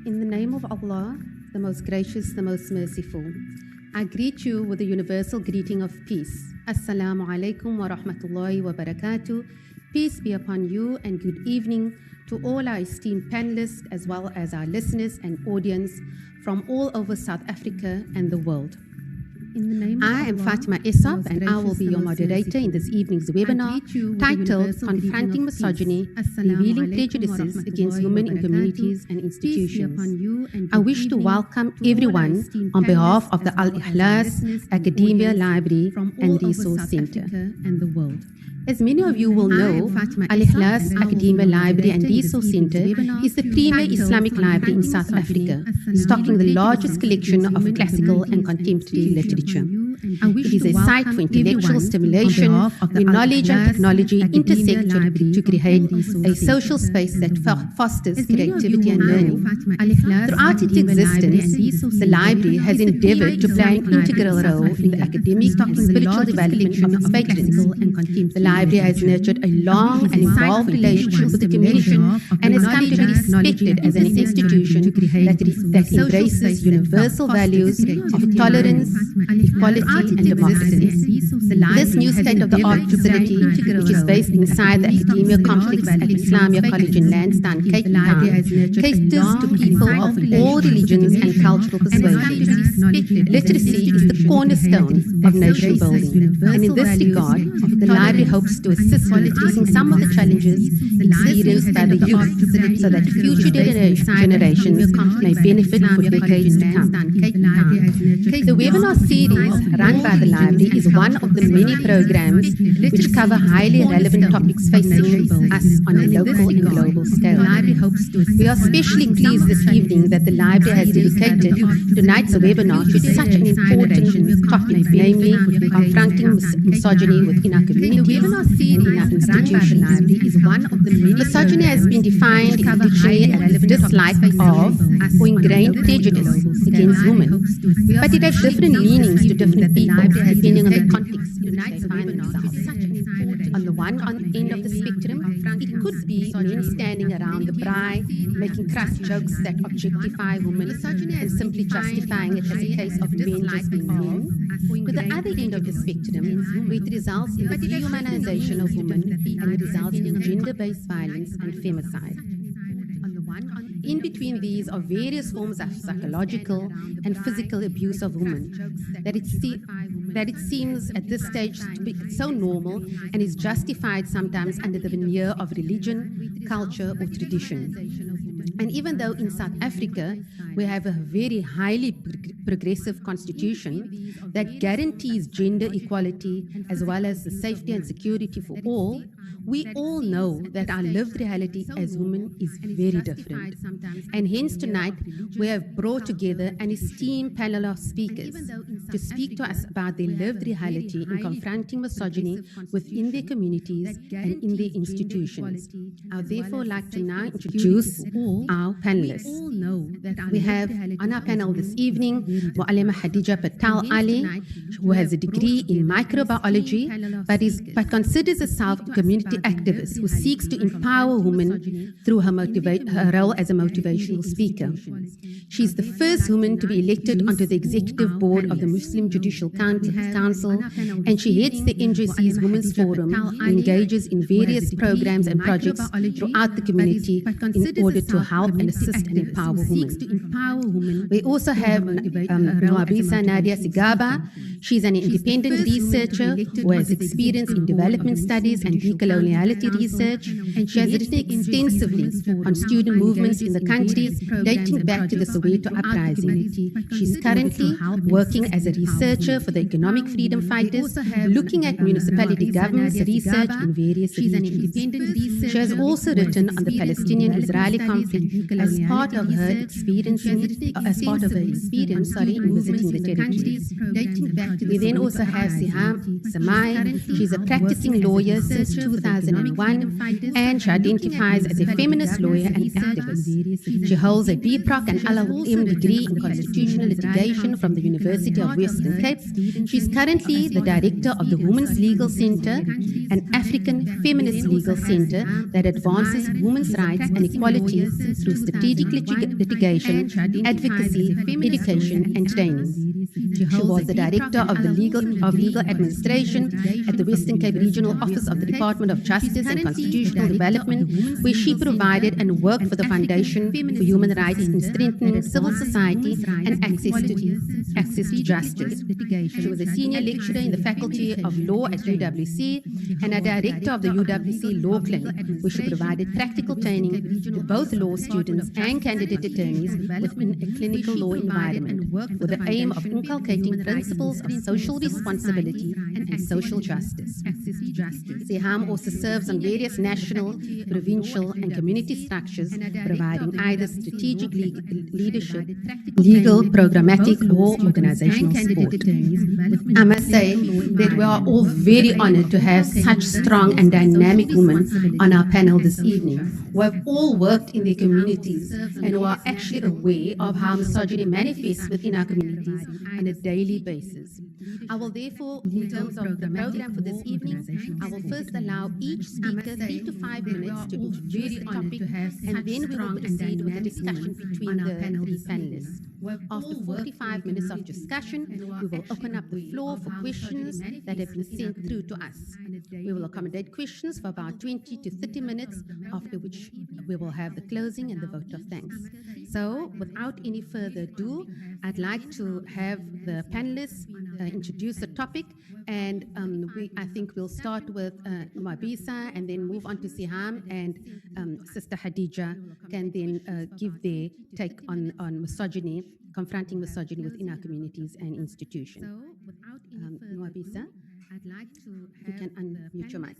In the name of Allah, the most gracious, the most merciful, I greet you with the universal greeting of peace. Assalamu alaikum wa rahmatullahi wa barakatuh. Peace be upon you and good evening to all our esteemed panelists as well as our listeners and audience from all over South Africa and the world. I am Fatima Isab and I will be your moderator in this evening's webinar titled Confronting Misogyny, Revealing Prejudices Against Women in Communities and Institutions. I wish to welcome everyone on behalf of the Al-Ikhlas Academia Library and Resource Center. As many of you will know, Al-Ikhlas Academia Library and Resource Center is the premier Islamic library in South Africa, stocking the largest collection of classical and contemporary literature. It is a site for intellectual stimulation where knowledge and technology intersect to create a social space that fosters creativity and learning. Throughout its existence, the library has endeavored to play an integral role in the academic and spiritual development of its patrons. The library has nurtured a long and involved relationship with the community and has come to be respected as an institution that embraces universal values of tolerance, equality, and democracy. This new state-of-the-art facility, which is based inside the academia complex at Islamia College in Lansdowne, Cape Town, caters to people of all religions and cultural persuasions. Literacy is the cornerstone of nation building, and in this regard, the library hopes to assist in reducing some of the challenges experienced by the youth so that future generations may benefit for decades to come. The webinar series run by the library is one of the many programs which cover highly relevant topics facing us on a local and global scale. We are especially pleased this evening that the library has dedicated tonight's webinar to such an important topic, namely confronting misogyny within our communities and in our institutions. Misogyny has been defined in the dictionary as the dislike of or ingrained prejudice against women, but it has different meanings to different people depending on the context in which they find themselves. On the one end of the spectrum, it could be men standing around the braai, making crass jokes that objectify women and simply justifying it as a case of men just being men. To the other end of the spectrum, where it results in the dehumanization of women and it results in gender-based violence and femicide. In between these are various forms of psychological and physical abuse of women that it seems at this stage to be so normal and is justified sometimes under the veneer of religion, culture, or tradition. And even though in South Africa, We have a very highly progressive constitution that guarantees gender equality as well as the safety and security for all. We all know that our lived reality as women is very different. And hence tonight, we have brought together an esteemed panel of speakers to speak to us about their lived reality in confronting misogyny within their communities and in their institutions. I would therefore like to now introduce our panelists. We have on our panel this evening Mu'allima Khadija Patel Ali, who has a degree in microbiology but considers herself a community activist who seeks to empower women through her role as a motivational speaker. She's the first woman to be elected onto the executive board of the Muslim Judicial Council, and she heads the NJC's Women's Forum, who engages in various programs and projects throughout the community in order to help and assist and empower women. We also have Nwabisa Nadia Sigaba. She's an independent researcher who has experience in development studies and decoloniality research. She has written extensively on student movements in the country, dating back to the Soweto uprising. She's currently working as a researcher for the Economic Freedom Fighters, looking at municipality governance research in various regions. She has also written on the Palestinian-Israeli conflict as part of her experience in visiting the territories. We then also have Siham Samai. She's a practicing lawyer since 2001, and she identifies as a feminist lawyer and activist. She holds a BProc and LLM degree in constitutional litigation from the University of Western Cape. She's currently the director of the Women's Legal Center, an African feminist legal center that advances women's rights and equality through strategic litigation, advocacy, education, and training. She was the director of the legal administration at the Western Cape Regional Office of the Department of Justice and Constitutional Development, where she provided and worked for the Foundation for Human Rights in strengthening civil society and access to justice. She was a senior lecturer in the Faculty of Law at UWC and a director of the UWC Law Clinic, where she provided practical training to both law students and candidate attorneys within a clinical law environment, with the aim of inculcating principles of social responsibility and social justice. Siham also serves on various national, provincial, and community structures, providing either strategic leadership, legal, programmatic, or organizational support. I must say that we are all very honored to have such strong and dynamic women on our panel this evening, who have all worked in their communities and who are actually aware of how misogyny manifests within our communities on a daily basis. I will therefore, in terms of the program for this evening, I will first allow each speaker 3 to 5 minutes to introduce the topic, and then we will proceed with the discussion between the three panelists. After 45 minutes of discussion, we will open up the floor for questions that have been sent through to us. We will accommodate questions for about 20 to 30 minutes, after which we will have the closing and the vote of thanks. So, without any further ado, I'd like to have the panelists introduce the topic, and I think we'll start with Mabisa and then move on to Siham, and Sister Khadija can then give their take on misogyny, confronting misogyny within our communities and institutions. Mabisa, I'd like to you can unmute your mic.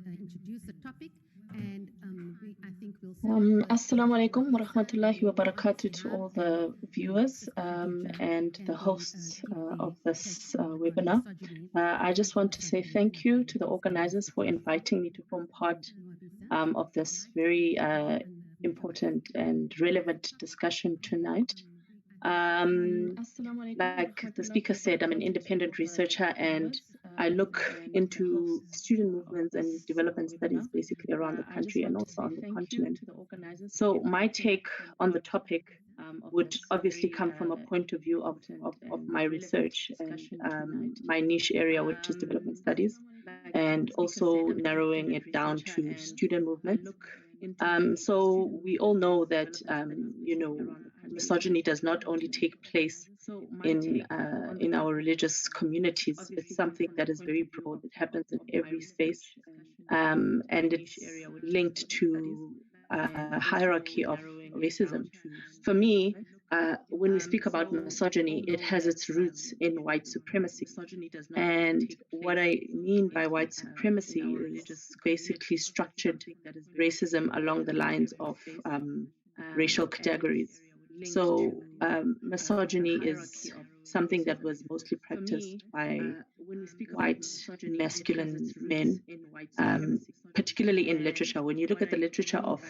Introduce the topic, and I think we'll Assalamu alaikum wa rahmatullahi wa barakatuh to all the viewers and the hosts of this webinar. I just want to say thank you to the organizers for inviting me to form part of this very important and relevant discussion tonight. Like the speaker said, I'm an independent researcher and I look into student movements and development studies basically around the country and also on the continent. So my take on the topic would obviously come from a point of view of my research and my niche area, which is development studies, and also narrowing it down to student movements. So we all know that, misogyny does not only take place in our religious communities. It's something that is very broad. It happens in every space, and it's linked to a hierarchy of racism. For me, when we speak about misogyny, it has its roots in white supremacy. And what I mean by white supremacy is basically structured racism along the lines of racial categories. So misogyny is something that was mostly practiced by white masculine men, particularly in literature. When you look at the literature of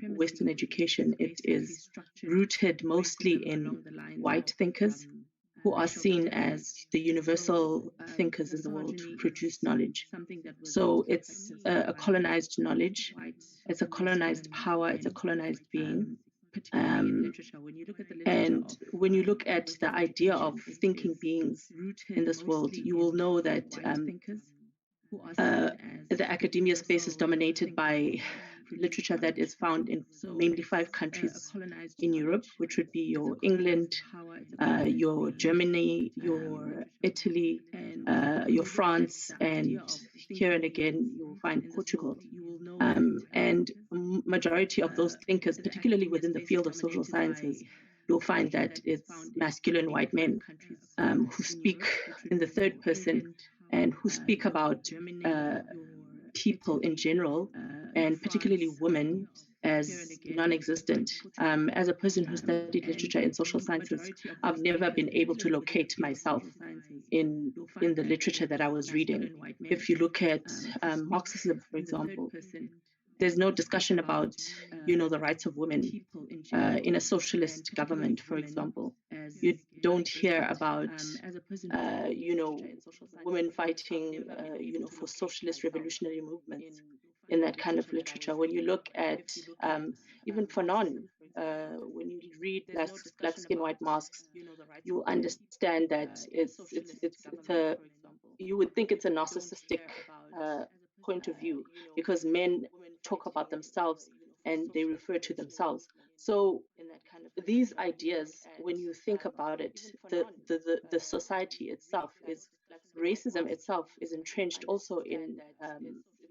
Western education, it is rooted mostly in white thinkers who are seen as the universal thinkers in the world who produce knowledge. So it's a colonized knowledge, it's a colonized power, it's a colonized being. And when you look at the idea of thinking beings in this world, you will know that the academia space is dominated by literature that is found in mainly 5 countries in Europe, which would be your England, your Germany, your Italy, your France, and here and again you will find Portugal. And majority of those thinkers, particularly within the field of social sciences, you'll find that it's masculine white men who speak in the third person and who speak about people in general, and particularly women, as non-existent. As a person who studied literature in social sciences, I've never been able to locate myself in the literature that I was reading. If you look at Marxism, for example, there's no discussion about, the rights of women in a socialist government, for example. You don't hear about, women fighting, for socialist revolutionary movements in that kind of literature. When you look at even Fanon, when you read Black Skin, White Masks, you will understand that it's a, you would think it's a narcissistic point of view, because men talk about themselves and they refer to themselves. So these ideas, when you think about it, the society itself is, racism itself is entrenched also in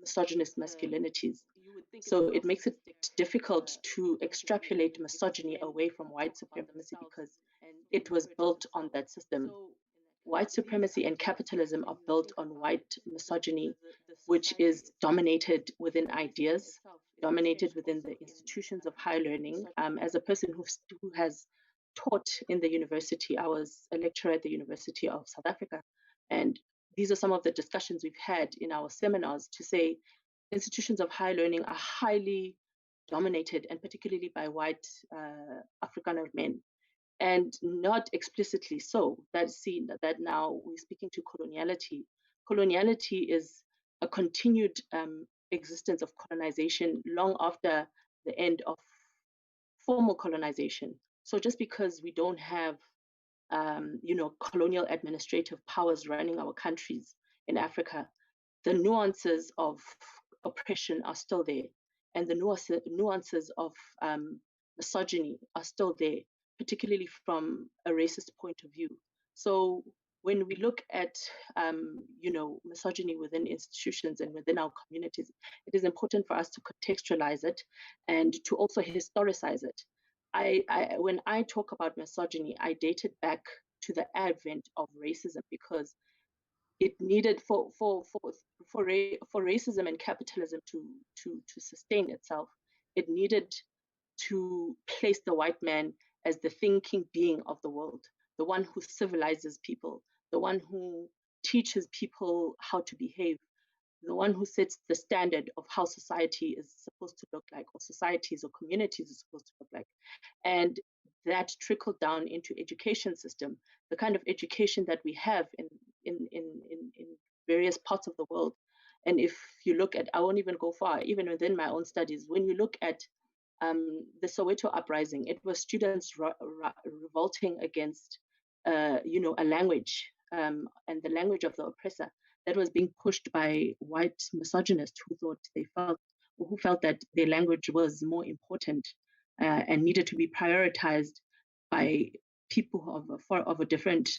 misogynist masculinities. So it makes it difficult to extrapolate misogyny away from white supremacy because it was built on that system. White supremacy and capitalism are built on white misogyny, which is dominated within ideas, dominated within the institutions of higher learning. As a person who has taught in the university, I was a lecturer at the University of South Africa. And these are some of the discussions we've had in our seminars to say institutions of higher learning are highly dominated, and particularly by white Afrikaner men, and not explicitly so. That's seen that now we're speaking to coloniality. Coloniality is a continued existence of colonization long after the end of formal colonization. So just because we don't have, colonial administrative powers running our countries in Africa, the nuances of oppression are still there, and the nuances of misogyny are still there, particularly from a racist point of view. So when we look at, misogyny within institutions and within our communities, it is important for us to contextualize it and to also historicize it. When I talk about misogyny, I date it back to the advent of racism, because it needed for racism and capitalism to sustain itself, it needed to place the white man as the thinking being of the world, the one who civilizes people, the one who teaches people how to behave, the one who sets the standard of how society is supposed to look like, or societies or communities are supposed to look like. And that trickled down into education system, the kind of education that we have in various parts of the world. And if you look at, I won't even go far, even within my own studies, when you look at the Soweto uprising, it was students revolting against, a language, and the language of the oppressor that was being pushed by white misogynists who felt that their language was more important and needed to be prioritized by people of a different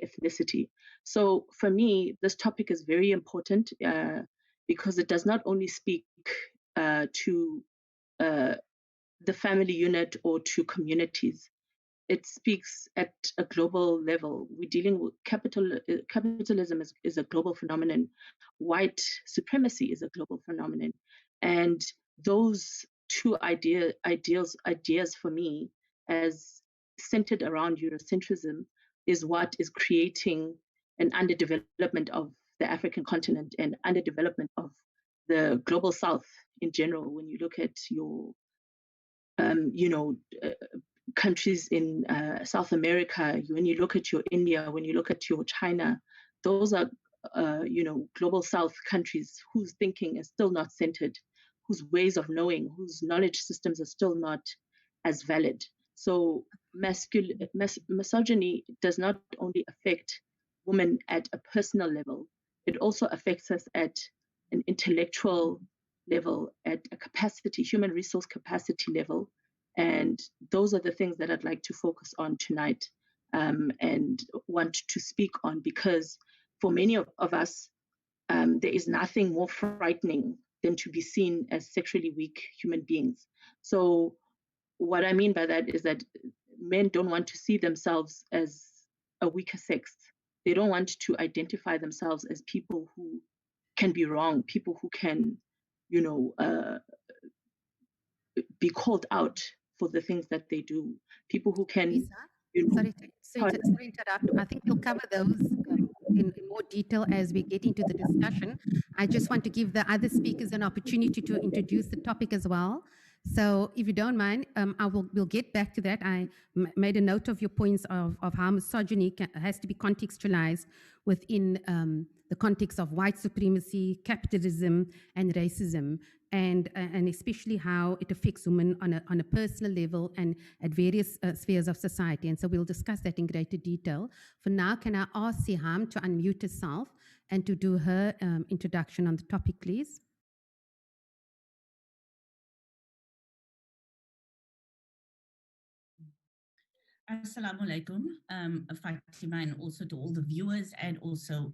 ethnicity. So for me, this topic is very important because it does not only speak to the family unit or to communities. it speaks at a global level. We're dealing with capitalism is a global phenomenon. White supremacy is a global phenomenon. And those two ideas for me, as centered around Eurocentrism, is what is creating an underdevelopment of the African continent and underdevelopment of the global South in general. When you look at your, you know, countries in South America, when you look at your India, when you look at your China, those are, you know, global South countries whose thinking is still not centered, whose ways of knowing, whose knowledge systems are still not as valid. So misogyny does not only affect women at a personal level, it also affects us at an intellectual level, at a capacity, human resource capacity level. And those are the things that I'd like to focus on tonight, and want to speak on, because for many of us, there is nothing more frightening than to be seen as sexually weak human beings. So what I mean by that is that men don't want to see themselves as a weaker sex. They don't want to identify themselves as people who can be wrong, people who can, you know, be called out for the things that they do, people who can, Lisa, you know, sorry to interrupt. I think we'll cover those in more detail as we get into the discussion. I just want to give the other speakers an opportunity to introduce the topic as well. So if you don't mind, we'll get back to that. I made a note of your points of how misogyny has to be contextualized within the context of white supremacy, capitalism, and racism, and especially how it affects women on a personal level and at various spheres of society. And so we'll discuss that in greater detail. For now, can I ask Siham to unmute herself and to do her introduction on the topic, please? Assalamu alaikum, Fatima, and also to all the viewers and also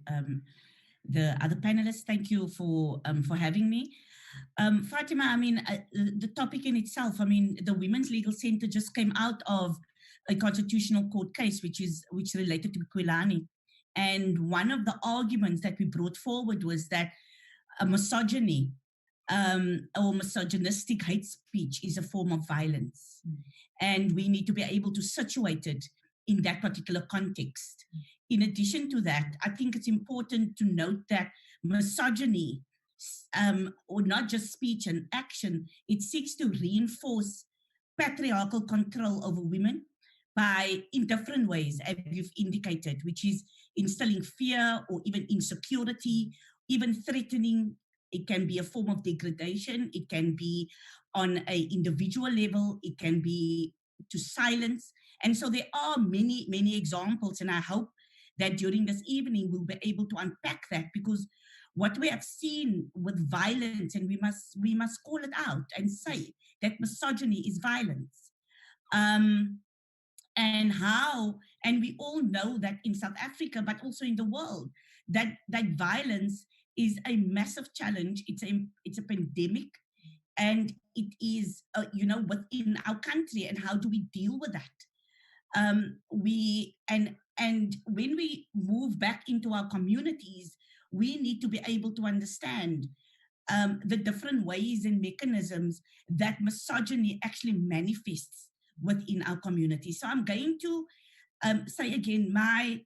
the other panelists. Thank you for having me. Fatima, I mean, the topic in itself, I mean, the Women's Legal Center just came out of a constitutional court case, which related to Kwilani. And one of the arguments that we brought forward was that a misogyny or misogynistic hate speech is a form of violence. And we need to be able to situate it in that particular context. In addition to that, I think it's important to note that misogyny, or not just speech and action, it seeks to reinforce patriarchal control over women by, in different ways, as you've indicated, which is instilling fear or even insecurity, even threatening. It can be a form of degradation. It can be on an individual level. It can be to silence. And so there are many, many examples. And I hope that during this evening, we'll be able to unpack that, because what we have seen with violence, and we must call it out and say that misogyny is violence. And we all know that in South Africa, but also in the world, that violence is a massive challenge. It's a pandemic, and it is within our country. And how do we deal with that? And when we move back into our communities, we need to be able to understand the different ways and mechanisms that misogyny actually manifests within our community. So I'm going to say again, I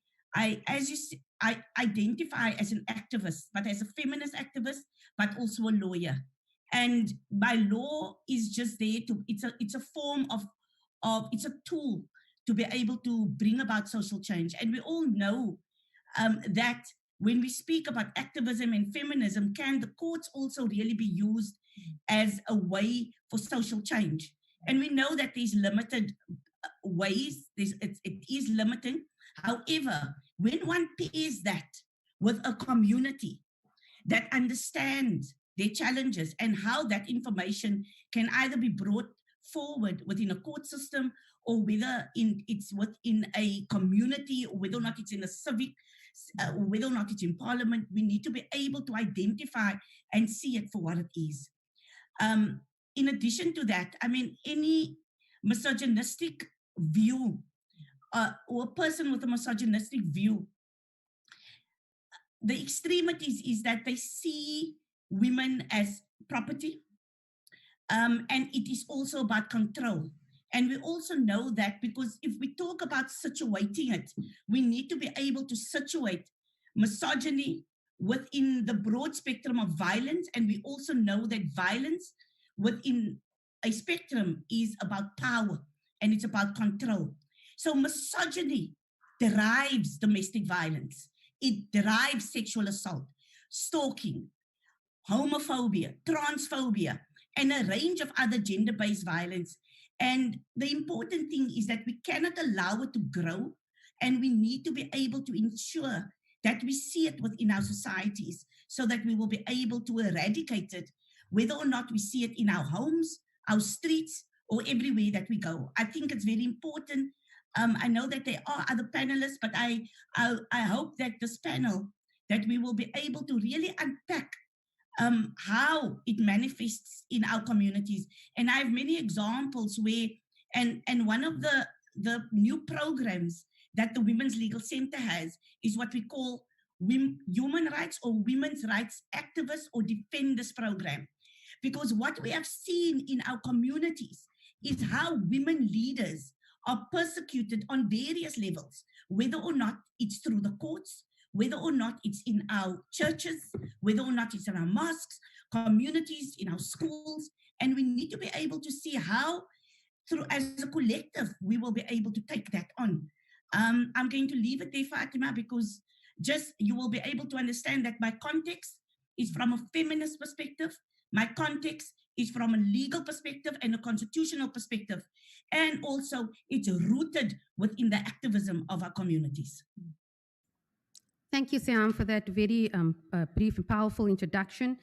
identify as an activist, but as a feminist activist, but also a lawyer. And my law is just there to, it's a form of it's a tool to be able to bring about social change. And we all know that when we speak about activism and feminism, can the courts also really be used as a way for social change? And we know that there's limited ways, it is limiting. However, when one pairs that with a community that understands their challenges and how that information can either be brought forward within a court system, or whether it's within a community, or whether or not it's in a civic, whether or not it's in parliament, we need to be able to identify and see it for what it is. In addition to that, I mean, any misogynistic view or a person with a misogynistic view, the extremities is that they see women as property, and it is also about control. And we also know that because if we talk about situating it, we need to be able to situate misogyny within the broad spectrum of violence. And we also know that violence within a spectrum is about power and it's about control. So misogyny derives domestic violence, it derives sexual assault, stalking, homophobia, transphobia, and a range of other gender-based violence. And the important thing is that we cannot allow it to grow, and we need to be able to ensure that we see it within our societies so that we will be able to eradicate it, whether or not we see it in our homes, our streets, or everywhere that we go. I think it's very important. I know that there are other panelists, but I hope that this panel, that we will be able to really unpack how it manifests in our communities. And I have many examples where, and one of the new programs that the Women's Legal Center has is what we call human rights or women's rights activists or defenders program. Because what we have seen in our communities is how women leaders are persecuted on various levels, whether or not it's through the courts, whether or not it's in our churches, whether or not it's in our mosques, communities, in our schools. And we need to be able to see how, through as a collective, we will be able to take that on. I'm going to leave it there, Fatima, because just you will be able to understand that my context is from a feminist perspective. My context is from a legal perspective and a constitutional perspective. And also it's rooted within the activism of our communities. Thank you, Siam, for that very brief and powerful introduction.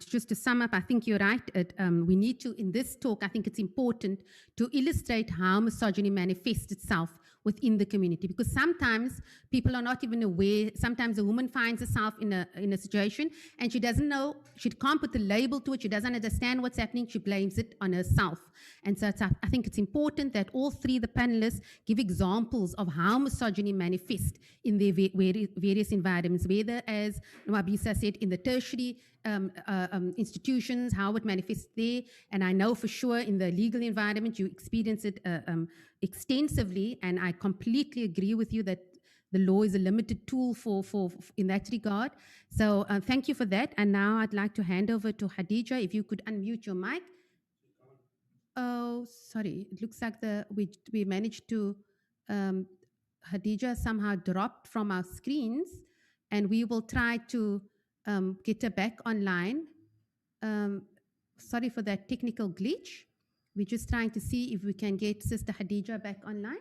Just to sum up, I think you're right. We need to, in this talk, I think it's important to illustrate how misogyny manifests itself within the community, because sometimes people are not even aware. Sometimes a woman finds herself in a situation and she doesn't know, she can't put the label to it, she doesn't understand what's happening, she blames it on herself. And so I think it's important that all three of the panelists give examples of how misogyny manifests in their various environments, whether, as Nwabisa said, in the tertiary institutions, how it manifests there. And I know for sure in the legal environment, you experience it extensively, and I completely agree with you that the law is a limited tool for in that regard. So thank you for that. And now I'd like to hand over to Khadija. If you could unmute your mic. Oh, sorry. It looks like we managed to, Khadija somehow dropped from our screens, and we will try to get her back online. Sorry for that technical glitch. We're just trying to see if we can get Sister Khadija back online.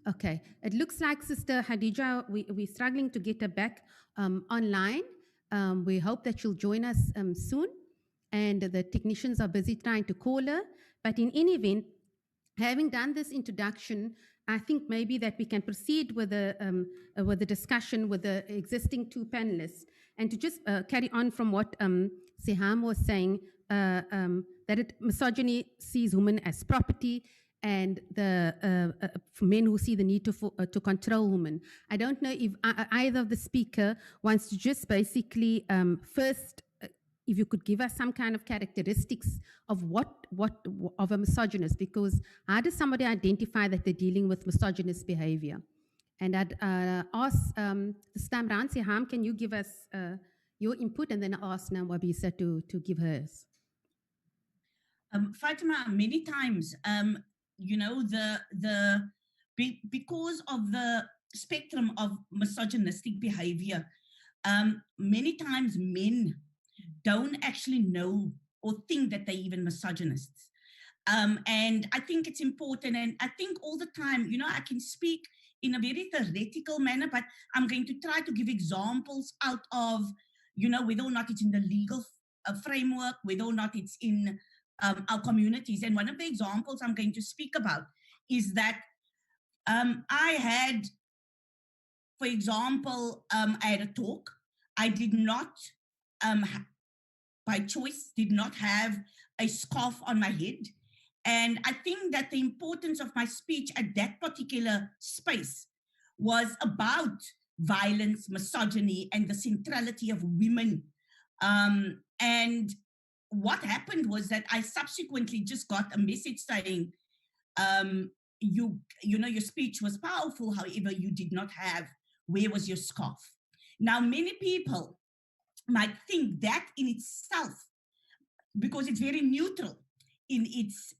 Okay, it looks like Sister Khadija, we're struggling to get her back online. We hope that she'll join us soon. And the technicians are busy trying to call her. But in any event, having done this introduction, I think maybe that we can proceed with the discussion with the existing two panelists. And to just carry on from what Siham was saying, that misogyny sees women as property, and for men who see the need to control women. I don't know if either of the speaker wants to just basically first, if you could give us some kind of characteristics of what of a misogynist, because how does somebody identify that they're dealing with misogynist behavior? And I'd ask this time round, Siham, can you give us your input, and then I'll ask Nwabisa to give hers. Fatima, many times, you know, because of the spectrum of misogynistic behavior, many times men don't actually know or think that they're even misogynists. And I think it's important, and I think all the time, you know, I can speak in a very theoretical manner, but I'm going to try to give examples out of, you know, whether or not it's in the legal framework, whether or not it's in our communities. And one of the examples I'm going to speak about is that I had, for example, I had a talk. I did not, by choice, did not have a scarf on my head. And I think that the importance of my speech at that particular space was about violence, misogyny, and the centrality of women. And what happened was that I subsequently just got a message saying, you know, your speech was powerful, however, you did not have, where was your scarf? Now, many people might think that in itself, because it's very neutral in its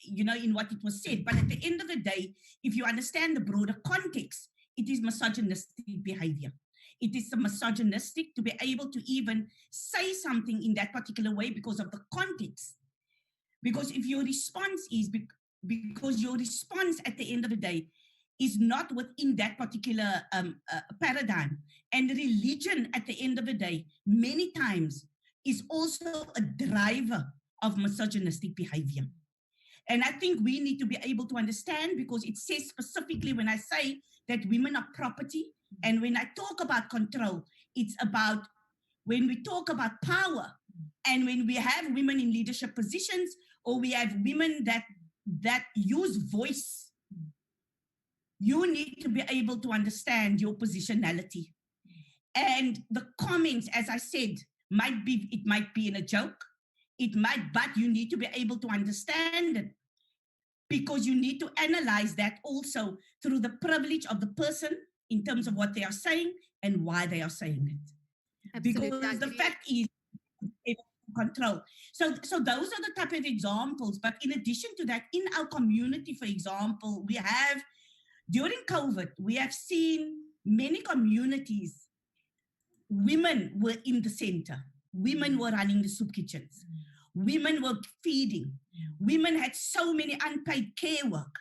you know, in what it was said, but at the end of the day, if you understand the broader context, it is misogynistic behavior. It is misogynistic to be able to even say something in that particular way because of the context. Because if your response is because your response at the end of the day is not within that particular paradigm, and religion at the end of the day many times is also a driver of misogynistic behavior. And I think we need to be able to understand, because it says specifically when I say that women are property, and when I talk about control, it's about when we talk about power, and when we have women in leadership positions, or we have women that use voice, you need to be able to understand your positionality. And the comments, as I said, might be in a joke, but you need to be able to understand it, because you need to analyze that also through the privilege of the person in terms of what they are saying and why they are saying it. Absolutely. Because the fact is, control. So those are the type of examples. But in addition to that, in our community, for example, we have, during COVID, we have seen many communities, women were in the center. Women were running the soup kitchens. Women were feeding. Women had so many unpaid care work.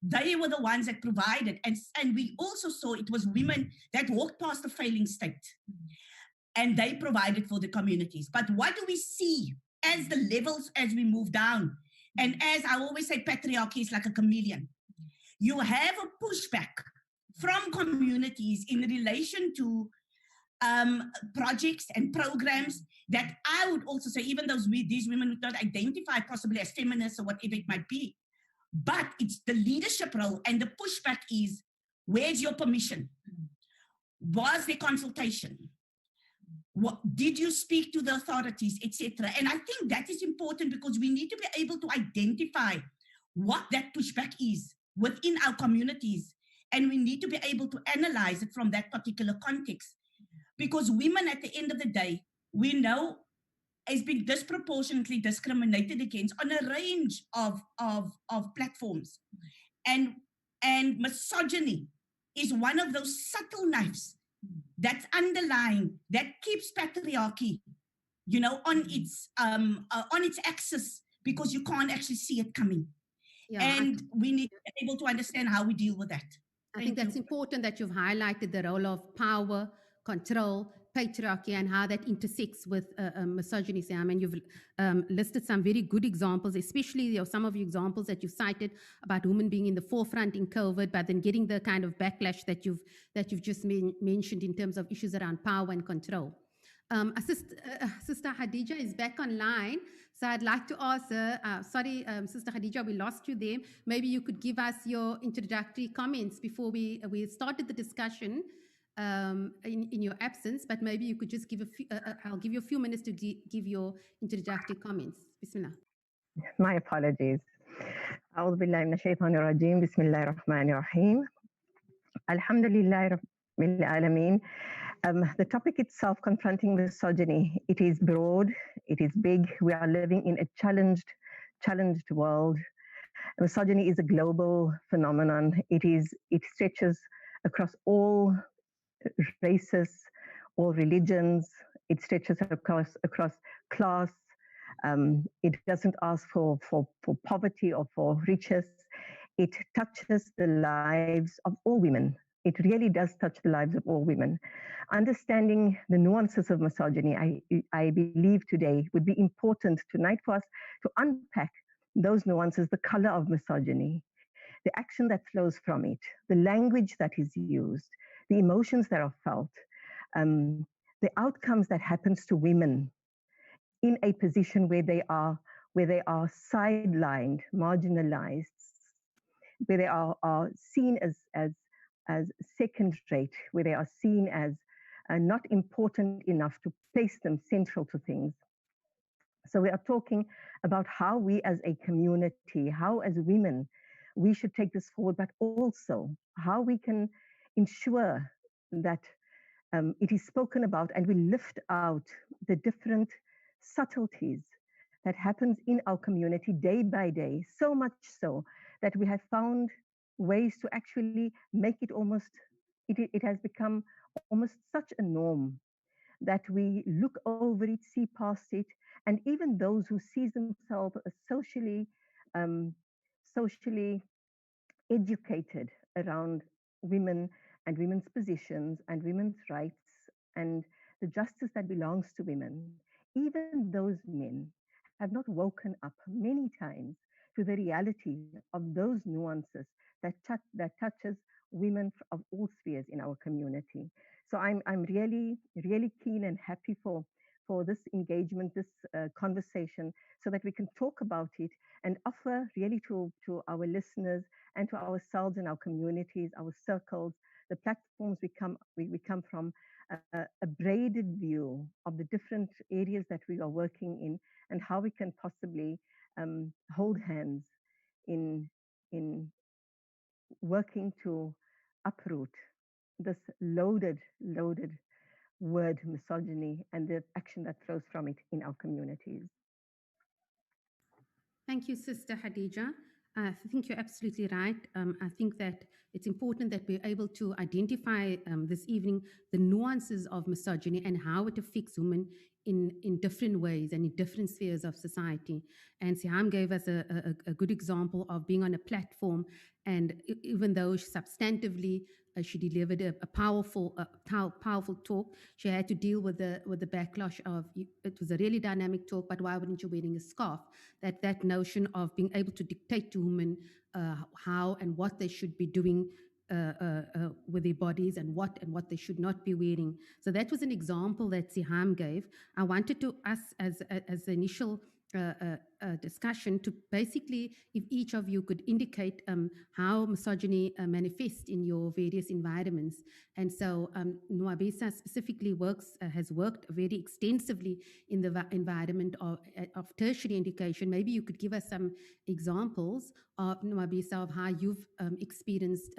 They were the ones that provided. And we also saw it was women that walked past the failing state. And they provided for the communities. But what do we see as the levels, as we move down? And as I always say, patriarchy is like a chameleon. You have a pushback from communities in relation to projects and programs that I would also say, even though these women would not identify possibly as feminists or whatever it might be, but it's the leadership role, and the pushback is, where's your permission? Was there consultation? What, did you speak to the authorities, etc.? And I think that is important, because we need to be able to identify what that pushback is within our communities, and we need to be able to analyze it from that particular context. Because women, at the end of the day, we know has been disproportionately discriminated against on a range of platforms. And misogyny is one of those subtle knives that's underlying, that keeps patriarchy, you know, on its axis, because you can't actually see it coming. Yeah, and we need to be able to understand how we deal with that. I think that's important that you've highlighted the role of power, control, patriarchy, and how that intersects with misogyny, Sam. And you've listed some very good examples, especially some of your examples that you cited about women being in the forefront in COVID, but then getting the kind of backlash that you've just mentioned in terms of issues around power and control. Sister Khadija is back online. So I'd like to ask her, sorry, Sister Khadija, we lost you there. Maybe you could give us your introductory comments before we started the discussion in your absence, but maybe you could just give a few, I'll give you a few minutes to give your introductory comments. Bismillah. My apologies. أعوذ بالله من الشيطان الرجيم. بسم الله الرحمن الرحيم. الحمد لله رب العالمين. The topic itself, confronting misogyny, it is broad, it is big. We are living in a challenged world. Misogyny is a global phenomenon. It stretches across all races, all religions. It stretches across class. It doesn't ask for poverty or for riches. It touches the lives of all women. It really does touch the lives of all women. Understanding the nuances of misogyny, I believe today would be important tonight for us to unpack those nuances, the color of misogyny, the action that flows from it, the language that is used, the emotions that are felt, the outcomes that happens to women in a position where they are where they are sidelined, marginalized, where they are seen as second rate, where they are seen as not important enough to place them central to things. So we are talking about how we as a community, how as women, we should take this forward, but also how we can ensure that it is spoken about and we lift out the different subtleties that happens in our community day by day, so much so that we have found ways to actually make it almost, it has become almost such a norm that we look over it, see past it, and even those who see themselves as um, socially educated around women and women's positions and women's rights and the justice that belongs to women, even those men have not woken up many times to the reality of those nuances that touches women of all spheres in our community. So I'm really, really keen and happy for this engagement, this conversation, so that we can talk about it and offer really to our listeners and to ourselves and our communities, our circles, the platforms we come from, a braided view of the different areas that we are working in and how we can possibly hold hands in working to uproot this loaded word misogyny and the action that flows from it in our communities. Thank you, Sister Hadija. I think you're absolutely right. I think that it's important that we're able to identify this evening the nuances of misogyny and how it affects women in different ways and in different spheres of society. And Siham gave us a good example of being on a platform, and even though substantively she delivered a powerful talk, she had to deal with the backlash of it was a really dynamic talk, but why weren't you wearing a scarf? That notion of being able to dictate to women how and what they should be doing with their bodies and what they should not be wearing. So that was an example that Siham gave. I wanted to ask as the initial discussion to basically, if each of you could indicate how misogyny manifests in your various environments. And so Nwabisa specifically has worked very extensively in the environment of tertiary education. Maybe you could give us some examples of Nwabisa of how you've experienced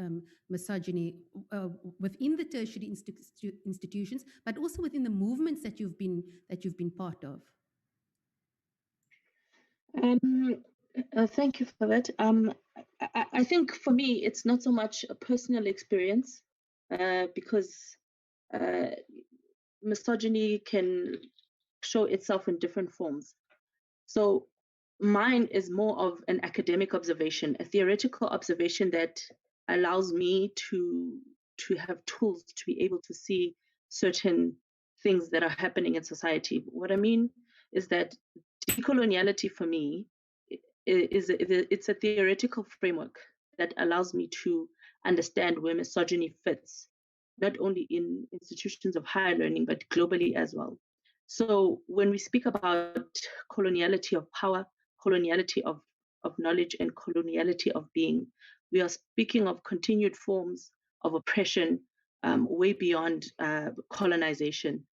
misogyny within the tertiary institutions, but also within the movements that you've been part of. Thank you for that. I think for me, it's not so much a personal experience because misogyny can show itself in different forms. So mine is more of an academic observation, a theoretical observation that allows me to have tools to be able to see certain things that are happening in society. What I mean is that decoloniality for me it's a theoretical framework that allows me to understand where misogyny fits, not only in institutions of higher learning, but globally as well. So when we speak about coloniality of power, coloniality of knowledge, and coloniality of being, we are speaking of continued forms of oppression way beyond colonization.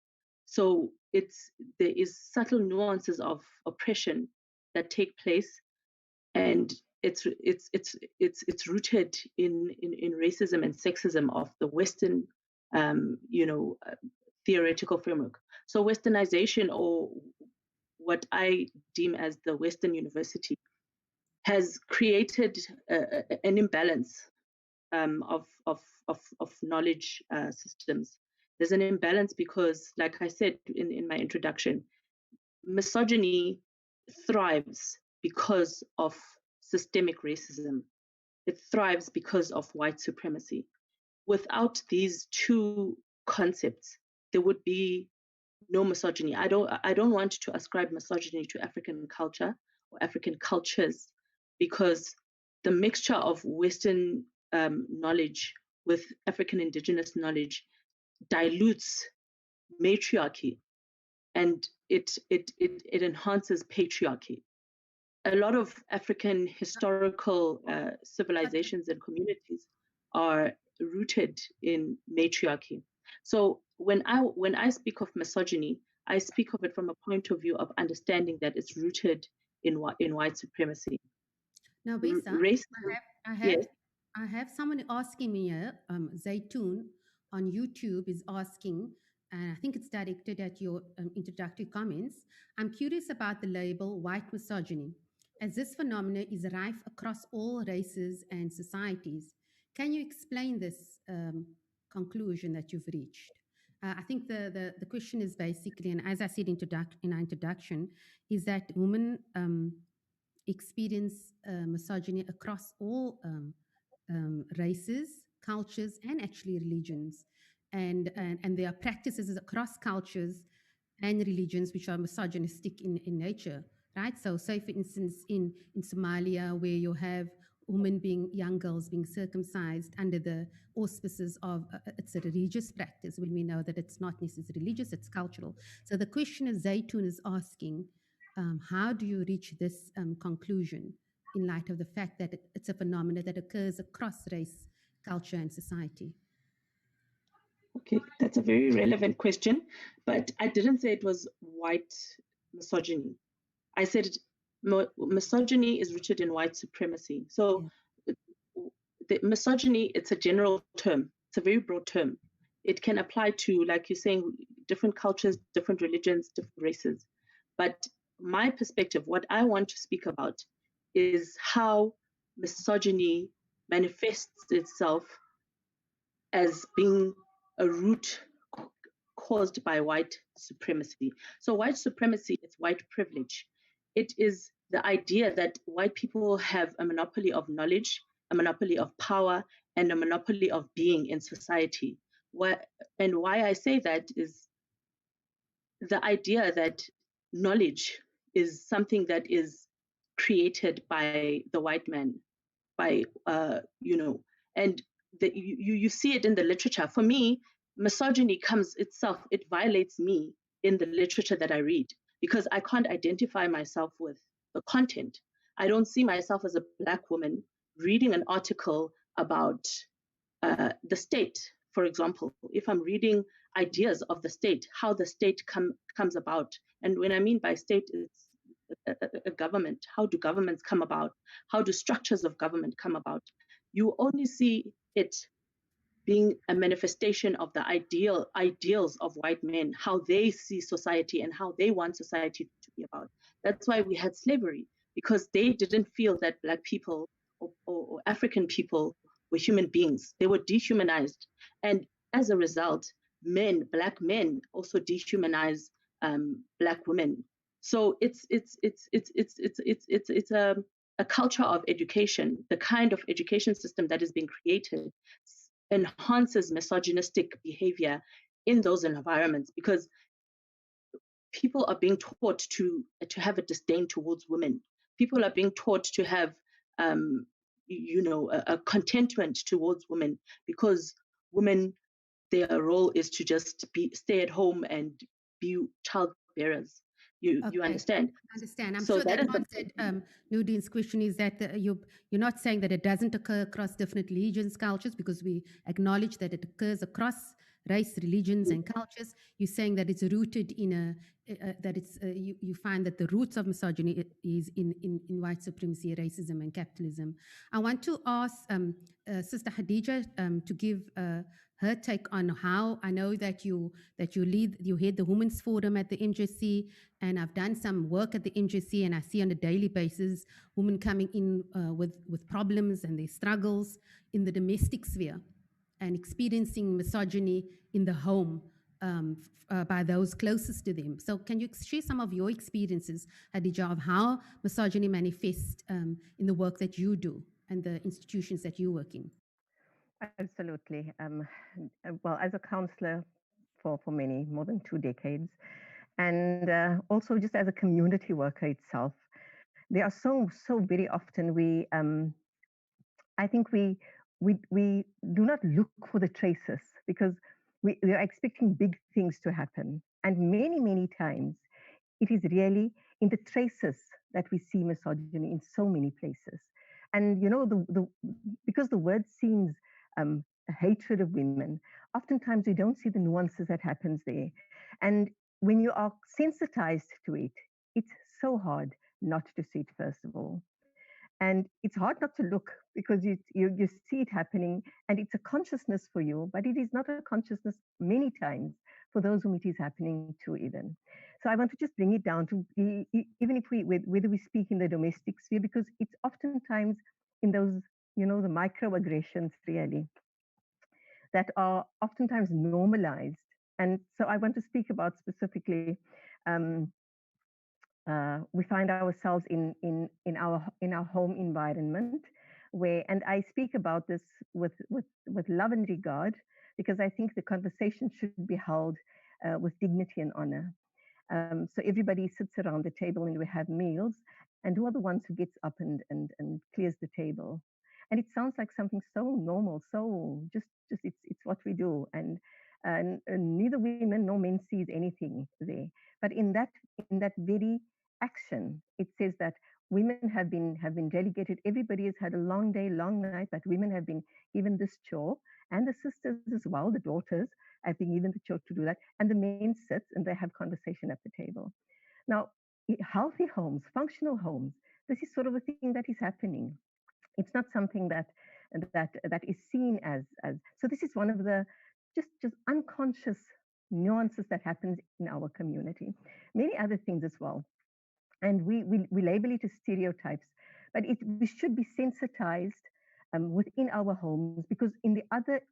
So there is subtle nuances of oppression that take place, and it's rooted in racism and sexism of the Western, theoretical framework. So Westernization, or what I deem as the Western university, has created an imbalance of knowledge systems. There's an imbalance because, like I said in my introduction, misogyny thrives because of systemic racism. It thrives because of white supremacy. Without these two concepts, there would be no misogyny. I don't want to ascribe misogyny to African culture or African cultures, because the mixture of Western knowledge with African indigenous knowledge dilutes matriarchy, and it enhances patriarchy. a lot of African historical civilizations and communities are rooted in matriarchy. So when I speak of misogyny, I speak of it from a point of view of understanding that it's rooted in white supremacy. Now, Bisa, Race, I have, yes. I have someone asking me here, Zaytoon on YouTube is asking, and I think it's directed at your introductory comments. I'm curious about the label white misogyny, as this phenomenon is rife across all races and societies. Can you explain this conclusion that you've reached? I think the question is basically, and as I said in our introduction, is that women experience misogyny across all races, cultures, and actually religions. And there are practices across cultures and religions which are misogynistic in nature, right? So, say for instance, in Somalia, where you have young girls being circumcised under the auspices of it's a religious practice, when we know that it's not necessarily religious, it's cultural. So the question is, Zaytoon is asking, how do you reach this conclusion in light of the fact that it's a phenomenon that occurs across race, culture, and society? Okay, that's a very relevant question, but I didn't say it was white misogyny. I said misogyny is rooted in white supremacy. So the misogyny, it's a general term. It's a very broad term. It can apply to, like you're saying, different cultures, different religions, different races. But my perspective, what I want to speak about is how misogyny manifests itself as being a root caused by white supremacy. So white supremacy is white privilege. It is the idea that white people have a monopoly of knowledge, a monopoly of power, and a monopoly of being in society. And why I say that is the idea that knowledge is something that is created by the white man, by and you see it in the literature. For me, misogyny comes itself, it violates me in the literature that I read, because I can't identify myself with the content. I don't see myself as a Black woman reading an article about the state, for example. If I'm reading ideas of the state, how the state comes about, and when I mean by state, it's a government. How do governments come about? How do structures of government come about? You only see it being a manifestation of the ideals of white men, how they see society and how they want society to be about. That's why we had slavery, because they didn't feel that Black people or African people were human beings. They were dehumanized. And as a result, Black men also dehumanize Black women. So it's a culture of education. The kind of education system that is being created enhances misogynistic behavior in those environments, because people are being taught to have a disdain towards women. People are being taught to have a contentment towards women, because women, their role is to just stay at home and be child bearers. You understand? I understand. I'm so sure that is answered Nudine's question, is that you're not saying that it doesn't occur across different religions, cultures, because we acknowledge that it occurs across race, religions, and cultures. You're saying that it's rooted in that it's you find that the roots of misogyny is in white supremacy, racism, and capitalism. I want to ask Sister Khadija to give her take on how, I know that you head the Women's Forum at the MJC, and I've done some work at the MJC, and I see on a daily basis women coming in with problems and their struggles in the domestic sphere, and experiencing misogyny in the home by those closest to them. So can you share some of your experiences, Khadija, of how misogyny manifests in the work that you do and the institutions that you work in? Absolutely. Well, as a counselor for many, more than 2 decades, and also just as a community worker itself, there are so very often I think we do not look for the traces, because we are expecting big things to happen. And many times it is really in the traces that we see misogyny in so many places. And because the word seems a hatred of women, oftentimes we don't see the nuances that happens there. And when you are sensitized to it, it's so hard not to see it, first of all. And it's hard not to look because you see it happening, and it's a consciousness for you, but it is not a consciousness many times for those whom it is happening to even. So I want to just bring it down to even if whether we speak in the domestic sphere, because it's oftentimes in those, the microaggressions really that are oftentimes normalized. And so I want to speak about specifically, um, we find ourselves in our home environment, where, and I speak about this with love and regard, because I think the conversation should be held with dignity and honor. So everybody sits around the table and we have meals, and who are the ones who gets up and clears the table? And it sounds like something so normal, so just it's what we do, and neither women nor men sees anything there. But in that very action, it says that women have been relegated. Everybody has had a long day, long night, but women have been given this chore, and the sisters as well, the daughters have been given the chore to do that, and the men sit and they have conversation at the table. Now, healthy homes, functional homes, this is sort of a thing that is happening. It's not something that is seen as. So this is one of the just unconscious nuances that happens in our community. Many other things as well, and we label it as stereotypes, but we should be sensitized within our homes, because in the other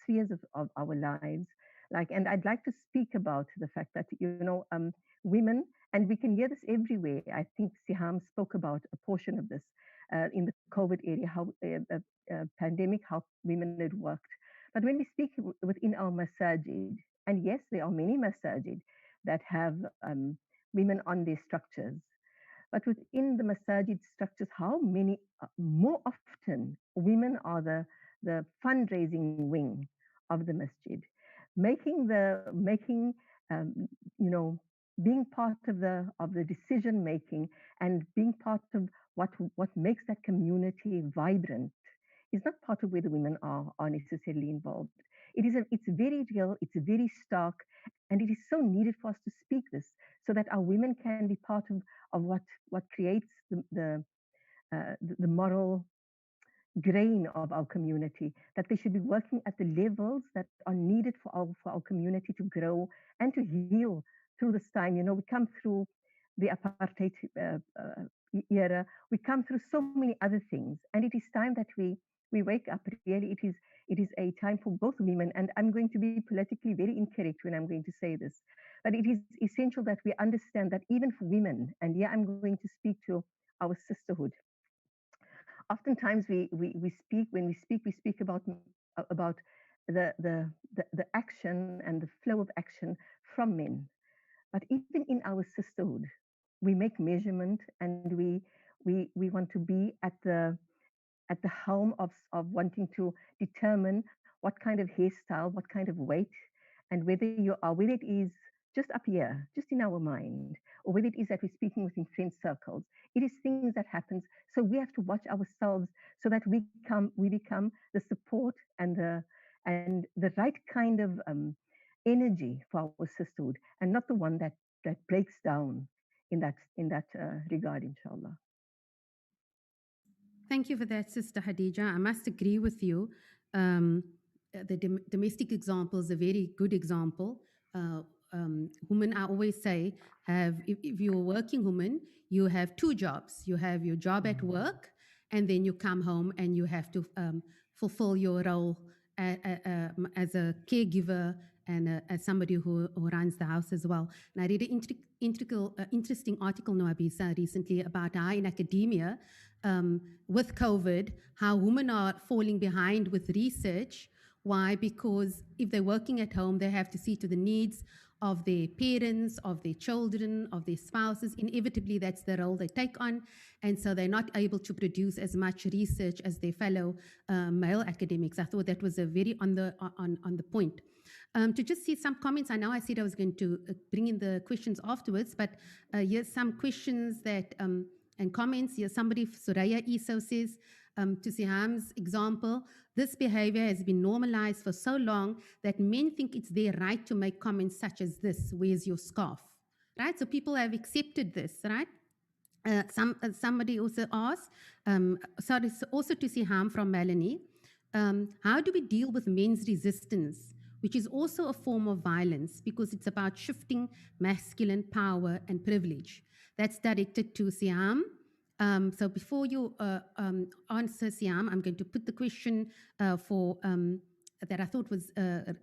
spheres of our lives, like, and I'd like to speak about the fact that women, and we can hear this everywhere. I think Siham spoke about a portion of this in the COVID area, how pandemic, how women had worked. But when we speak within our masajid, and yes, there are many masajid that have women on their structures. But within the masajid structures, how many more often women are the fundraising wing of the masjid, making you know being part of the decision making, and being part of what makes that community vibrant, is not part of where the women are necessarily involved. It's very real, it's very stark, and it is so needed for us to speak this, so that our women can be part of what creates the moral grain of our community, that they should be working at the levels that are needed for our community to grow and to heal through this time. We come through the apartheid era, we come through so many other things, and it is time that we wake up. Really, it is a time for both women, and I'm going to be politically very incorrect when I'm going to say this, but it is essential that we understand that even for women, and yeah, I'm going to speak to our sisterhood. Oftentimes we speak about the action and the flow of action from men, but even in our sisterhood, we make measurement, and we want to be at the helm of wanting to determine what kind of hairstyle, what kind of weight, and whether it is just up here, just in our mind, or whether it is that we're speaking within friend circles. It is things that happens. So we have to watch ourselves, so that we become the support and the right kind of energy for our sisterhood, and not the one that breaks down in that regard, inshallah. Thank you for that, Sister Hadija. I must agree with you. The domestic example is a very good example. Women, I always say, if you're a working woman, you have two jobs. You have your job at work, and then you come home and you have to fulfill your role as a caregiver and as somebody who runs the house as well. And I read an interesting article, Noabisa, recently about how in academia, with COVID, how women are falling behind with research. Why? Because if they're working at home, they have to see to the needs of their parents, of their children, of their spouses. Inevitably, that's the role they take on. And so they're not able to produce as much research as their fellow male academics. I thought that was a very on the point. to just see some comments. I know I said I was going to bring in the questions afterwards, but here's some questions that and comments. Here, somebody, Soraya Iso says, to Siham's example, this behavior has been normalized for so long that men think it's their right to make comments such as this, where's your scarf, right? So people have accepted this, right? Somebody also asked, sorry, also to Siham from Melanie, how do we deal with men's resistance, which is also a form of violence because it's about shifting masculine power and privilege? That's directed to Siam. So before you answer, Siam, I'm going to put the question that I thought was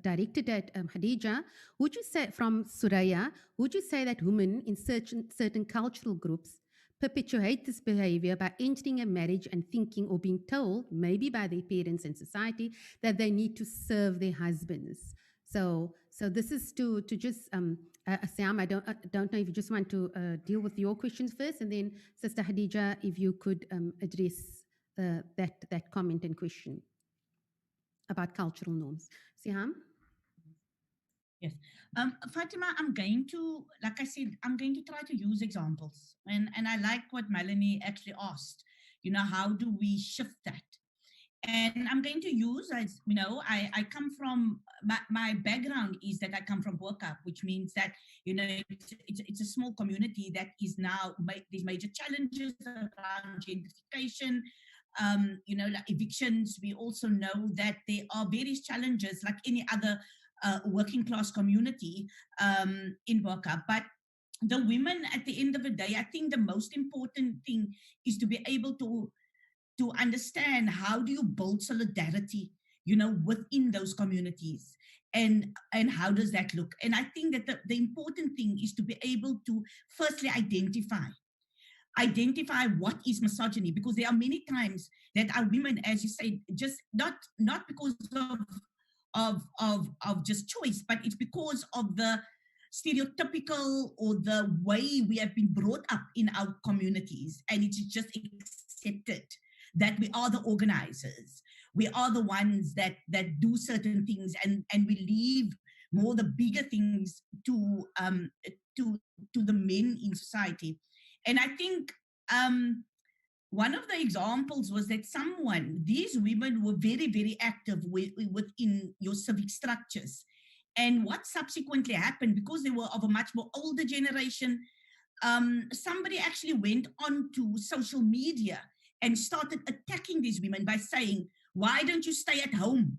directed at Khadija. Would you say, from Suraya, would you say that women in certain cultural groups perpetuate this behavior by entering a marriage and thinking or being told, maybe by their parents and society, that they need to serve their husbands? So this is to just Sam, I don't know if you just want to deal with your questions first, and then Sister Khadija, if you could address that comment and question about cultural norms. Siham? Yes. Fatima, I'm going to, like I said, I'm going to try to use examples. And I like what Melanie actually asked, how do we shift that? And I'm going to use, as I come from, my background is that I come from Burqa, which means that, it's a small community that is now, these major challenges around gentrification, like evictions. We also know that there are various challenges like any other working class community in Burqa. But the women, at the end of the day, I think the most important thing is to be able to understand how do you build solidarity, within those communities, and how does that look? And I think that the important thing is to be able to firstly identify what is misogyny, because there are many times that our women, as you say, just not because of just choice, but it's because of the stereotypical or the way we have been brought up in our communities, and it's just accepted that we are the organizers, we are the ones that do certain things, and we leave more the bigger things to the men in society. And I think one of the examples was that these women were very, very active within your civic structures. And what subsequently happened, because they were of a much more older generation, somebody actually went on to social media and started attacking these women by saying, why don't you stay at home?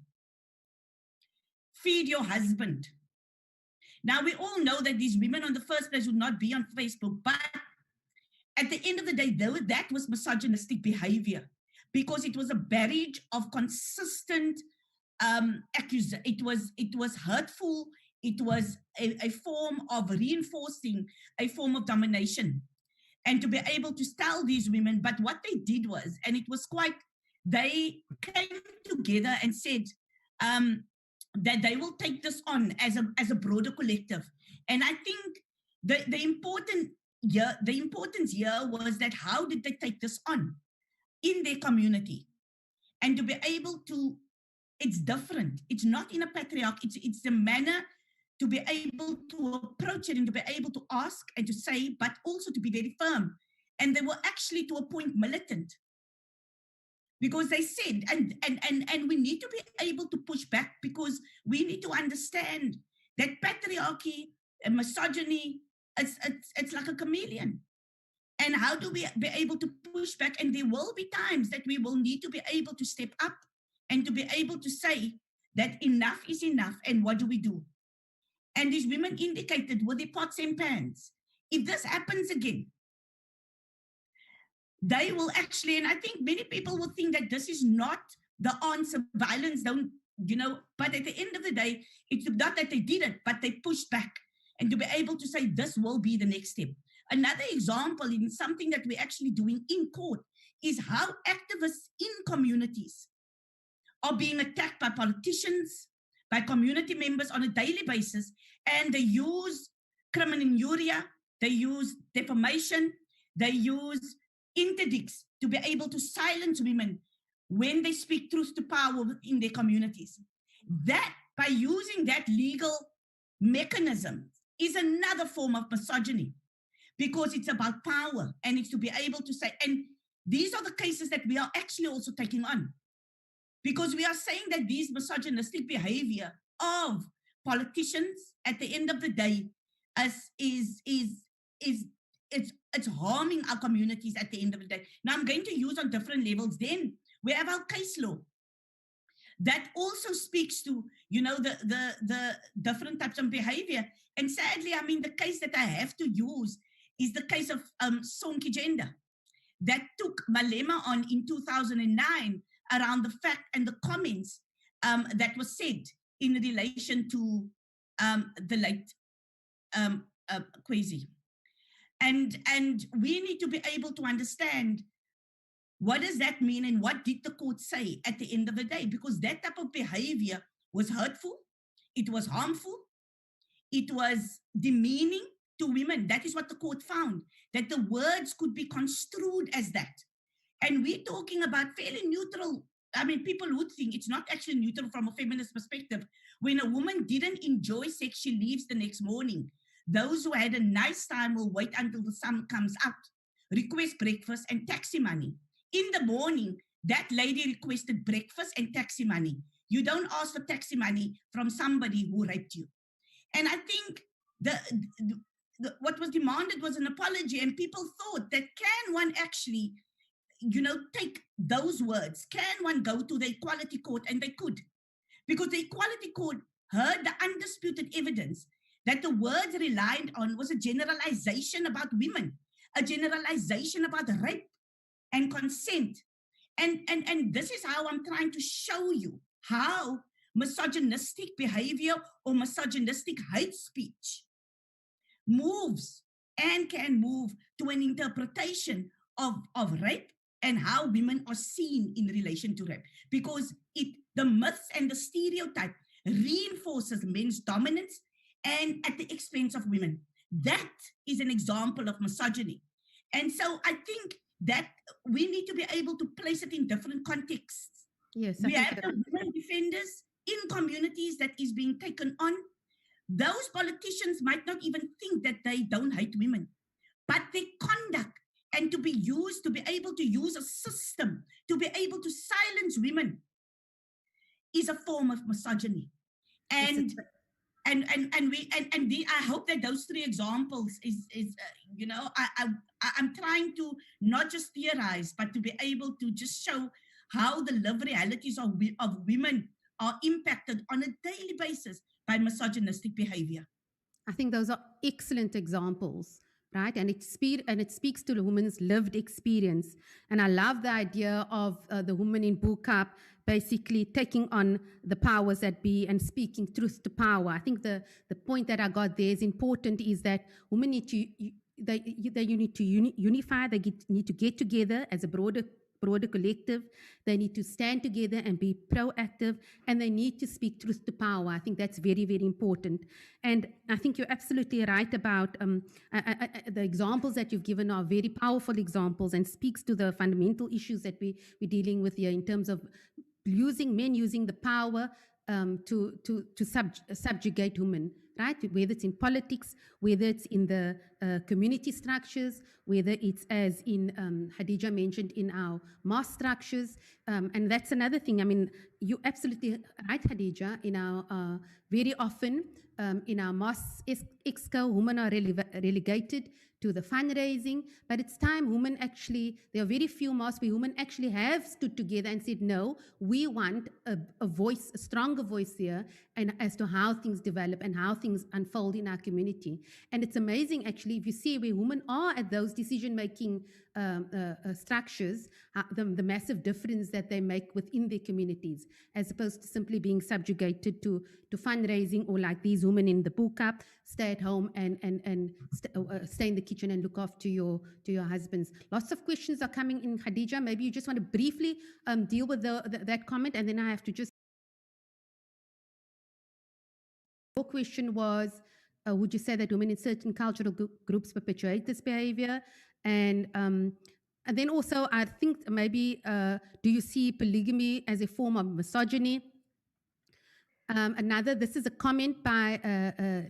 Feed your husband. Now, we all know that these women on the first place would not be on Facebook, but at the end of the day, that was misogynistic behavior, because it was a barrage of consistent accusation. It was hurtful. It was a form of reinforcing a form of domination. And to be able to tell these women, but what they did was, and it was they came together and said that they will take this on as a broader collective. And I think the importance here was that how did they take this on in their community? And to be able to, it's different. It's not in a patriarch. It's the manner to be able to approach it and to be able to ask and to say, but also to be very firm. And they were actually to a point militant, because they said, and we need to be able to push back, because we need to understand that patriarchy and misogyny, it's like a chameleon. And how do we be able to push back? And there will be times that we will need to be able to step up and to be able to say that enough is enough, and what do we do? And these women indicated with their pots and pans, if this happens again, they will actually, and I think many people will think that this is not the answer, violence don't, but at the end of the day, it's not that they did it, but they pushed back, and to be able to say this will be the next step. Another example in something that we're actually doing in court is how activists in communities are being attacked by politicians, by community members on a daily basis, and they use criminal injuria, they use defamation, they use interdicts to be able to silence women when they speak truth to power in their communities. That by using that legal mechanism is another form of misogyny, because it's about power and it's to be able to say, and these are the cases that we are actually also taking on, because we are saying that these misogynistic behavior of politicians at the end of the day it's harming our communities at the end of the day. Now I'm going to use on different levels. Then we have our case law that also speaks to, the different types of behavior. And sadly, I mean, the case that I have to use is the case of Sonke Gender that took Malema on in 2009 around the fact and the comments that was said in relation to the late Kwesi. And we need to be able to understand what does that mean and what did the court say at the end of the day? Because that type of behavior was hurtful, it was harmful, it was demeaning to women. That is what the court found, that the words could be construed as that. And we're talking about fairly neutral. I mean, people would think it's not actually neutral from a feminist perspective. When a woman didn't enjoy sex, she leaves the next morning. Those who had a nice time will wait until the sun comes out, request breakfast and taxi money. In the morning, that lady requested breakfast and taxi money. You don't ask for taxi money from somebody who raped you. And I think what was demanded was an apology, and people thought that can one actually, take those words? Can one go to the Equality Court? And they could, because the Equality Court heard the undisputed evidence that the words relied on was a generalization about women, a generalization about rape and consent. And this is how I'm trying to show you how misogynistic behavior or misogynistic hate speech moves and can move to an interpretation of rape and how women are seen in relation to rape, because the myths and the stereotype reinforces men's dominance and at the expense of women. That is an example of misogyny. And so I think that we need to be able to place it in different contexts. Yes, we have the women defenders in communities that is being taken on. Those politicians might not even think that they don't hate women, but their conduct and to be able to use a system to be able to silence women is a form of misogyny. And I hope that those three examples I'm trying to not just theorize, but to be able to just show how the lived realities of women are impacted on a daily basis by misogynistic behavior. I think those are excellent examples, right? And it speaks to the woman's lived experience. And I love the idea of the woman in Bookap basically taking on the powers that be and speaking truth to power. I think the point that I got there is important, is that women need to unify. They need to get together as a broader collective. They need to stand together and be proactive, and they need to speak truth to power. I think that's very, very important. And I think you're absolutely right about the examples that you've given are very powerful examples and speaks to the fundamental issues that we're dealing with here in terms of men using the power to subjugate women, right? Whether it's in politics, whether it's in the community structures, whether it's, as in Khadija mentioned, in our mosque structures. And that's another thing. I mean, you're absolutely right, Khadija. In our very often in our mosque exco, women are relegated to the fundraising, but it's time women actually, there are very few mosques where women actually have stood together and said, no, we want a voice, a stronger voice here, and as to how things develop and how things unfold in our community. And it's amazing, actually, if you see where women are at those decision-making structures, the massive difference that they make within their communities, as opposed to simply being subjugated to fundraising, or like these women in the Bookap, stay at home and stay in the kitchen and look after your husbands. Lots of questions are coming in, Khadija. Maybe you just want to briefly deal with that comment, and then I have to just... Your question was, would you say that women in certain cultural groups perpetuate this behavior? And then also, I think maybe, do you see polygamy as a form of misogyny? This is a comment by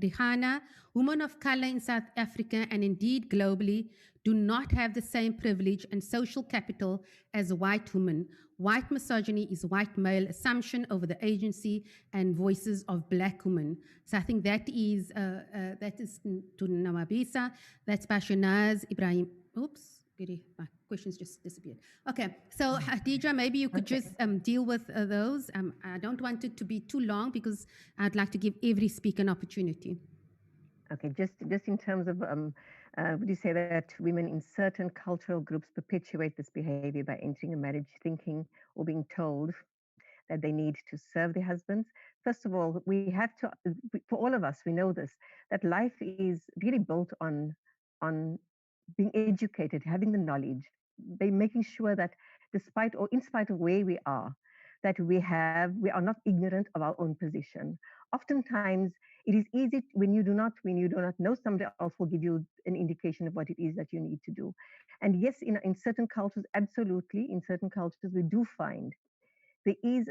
Rihanna. Women of color in South Africa and indeed globally do not have the same privilege and social capital as white women. White misogyny is white male assumption over the agency and voices of black women. So I think that is to Nawabisa. That's by Shanaz Ibrahim. Oops. My questions just disappeared. Okay, so Hadija, maybe you could just deal with those. I don't want it to be too long because I'd like to give every speaker an opportunity. Okay, just in terms of, would you say that women in certain cultural groups perpetuate this behavior by entering a marriage thinking or being told that they need to serve their husbands? First of all, we have to, for all of us, we know this, that life is really built on being educated, having the knowledge, by making sure that despite or in spite of where we are, that we are not ignorant of our own position. Oftentimes, it is easy when you do not know, somebody else will give you an indication of what it is that you need to do. And yes, in certain cultures, absolutely, in certain cultures, we do find there is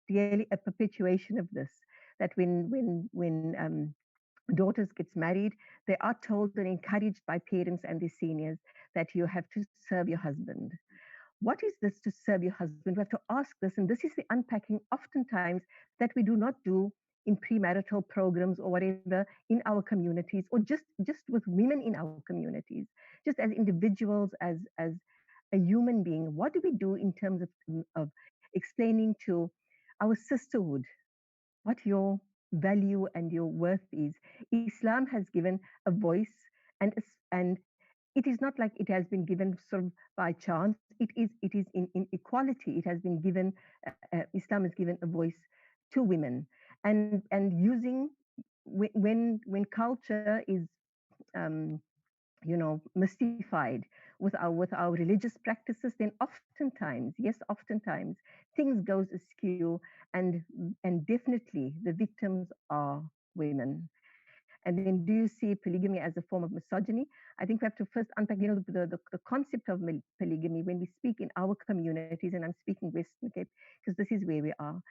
really a perpetuation of this. That when daughters gets married, they are told and encouraged by parents and their seniors that you have to serve your husband. What is this to serve your husband? We have to ask this, and this is the unpacking oftentimes that we do not do in premarital programs or whatever in our communities, or just with women in our communities, just as individuals, as a human being. What do we do in terms of explaining to our sisterhood what your value and your worth is? Islam has given a voice, and it is not like it has been given sort of by chance. It is in equality. It has been given. Islam has given a voice to women, and using when culture is mystified with our religious practices, then oftentimes things goes askew, and definitely the victims are women. And then, do you see polygamy as a form of misogyny? I think we have to first unpack, the concept of polygamy when we speak in our communities, and I'm speaking Western Cape because this is where we are.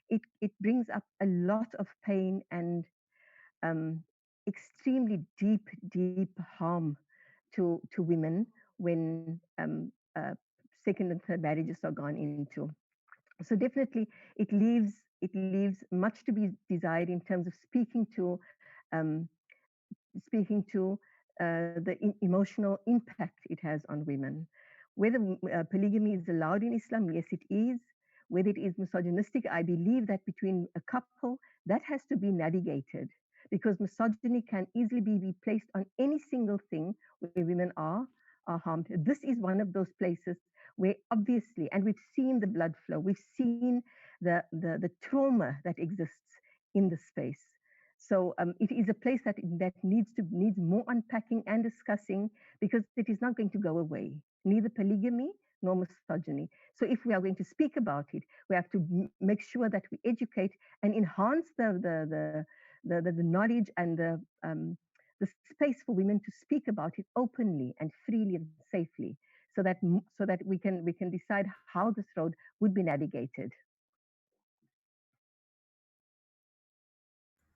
It brings up a lot of pain and extremely deep harm to women when second and third marriages are gone into. So definitely, it leaves much to be desired in terms of um, speaking to the emotional impact it has on women. Whether polygamy is allowed in Islam, yes, it is. Whether it is misogynistic, I believe that between a couple, that has to be navigated, because misogyny can easily be placed on any single thing where women are harmed. This is one of those places where obviously, and we've seen the blood flow, we've seen the trauma that exists in the space. So it is a place that needs more unpacking and discussing, because it is not going to go away, neither polygamy nor misogyny. So if we are going to speak about it, we have to make sure that we educate and enhance the knowledge and the space for women to speak about it openly and freely and safely, so that we can decide how this road would be navigated.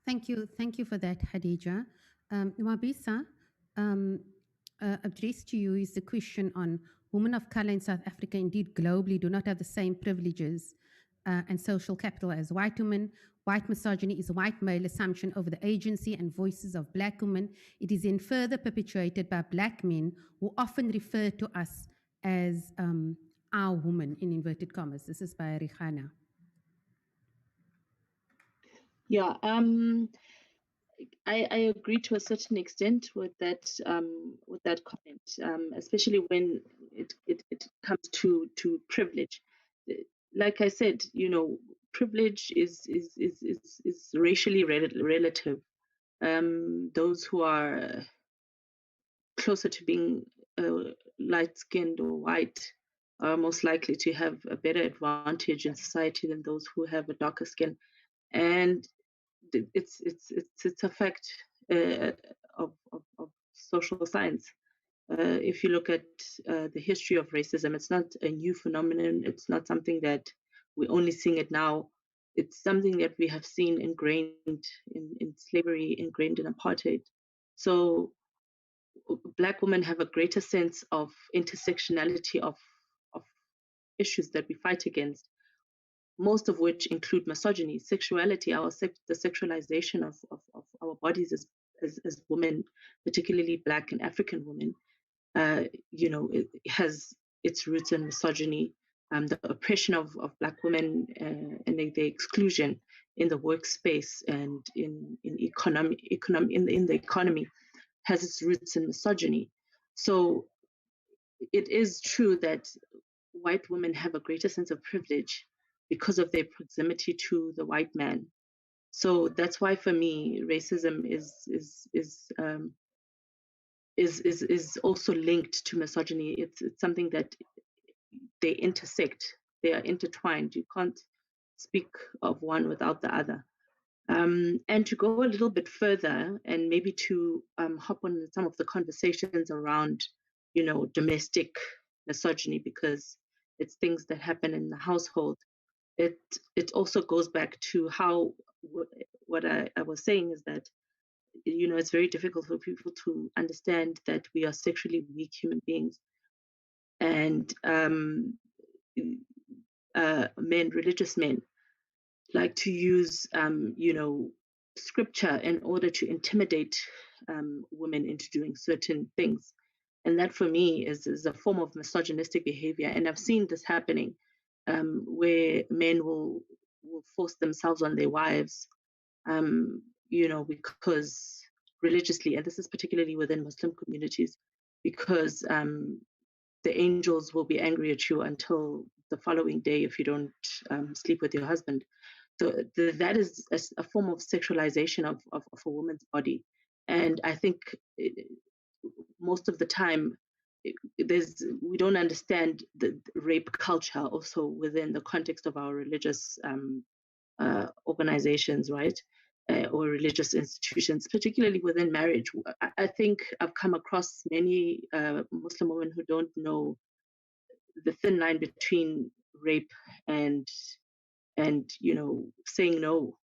Thank you for that, Hadija. Nwabisa, addressed to you is the question on women of color in South Africa, indeed globally, do not have the same privileges and social capital as white women. White misogyny is a white male assumption over the agency and voices of black women. It is then further perpetuated by black men who often refer to us as our woman, in inverted commas. This is by Rihanna. Yeah, I agree to a certain extent with that comment, especially when it comes to privilege. Like I said, privilege is racially relative. Those who are closer to being light-skinned or white are most likely to have a better advantage in society than those who have a darker skin, and it's a fact of social science. If you look at the history of racism, it's not a new phenomenon. It's not something that we're only seeing it now. It's something that we have seen ingrained in slavery, ingrained in apartheid. So Black women have a greater sense of intersectionality of issues that we fight against, most of which include misogyny, sexuality, the sexualization of our bodies as women, particularly Black and African women. It has its roots in misogyny, the oppression of Black women, and the exclusion in the workspace and in the economy has its roots in misogyny. So it is true that white women have a greater sense of privilege because of their proximity to the white man. So that's why, for me, racism is also linked to misogyny. It's something that they intersect. They are intertwined. You can't speak of one without the other. And to go a little bit further, and maybe to hop on some of the conversations around, domestic misogyny, because it's things that happen in the household. It also goes back to how what I was saying is that it's very difficult for people to understand that we are sexually weak human beings, and religious men, like to use scripture in order to intimidate women into doing certain things. And that, for me, is a form of misogynistic behavior. And I've seen this happening, where men will force themselves on their wives, because religiously, and this is particularly within Muslim communities, because the angels will be angry at you until the following day if you don't sleep with your husband. So that is a form of sexualization of a woman's body. And I think most of the time, we don't understand the rape culture also within the context of our religious organizations, right? Or religious institutions, particularly within marriage. I think I've come across many Muslim women who don't know the thin line between rape and saying no.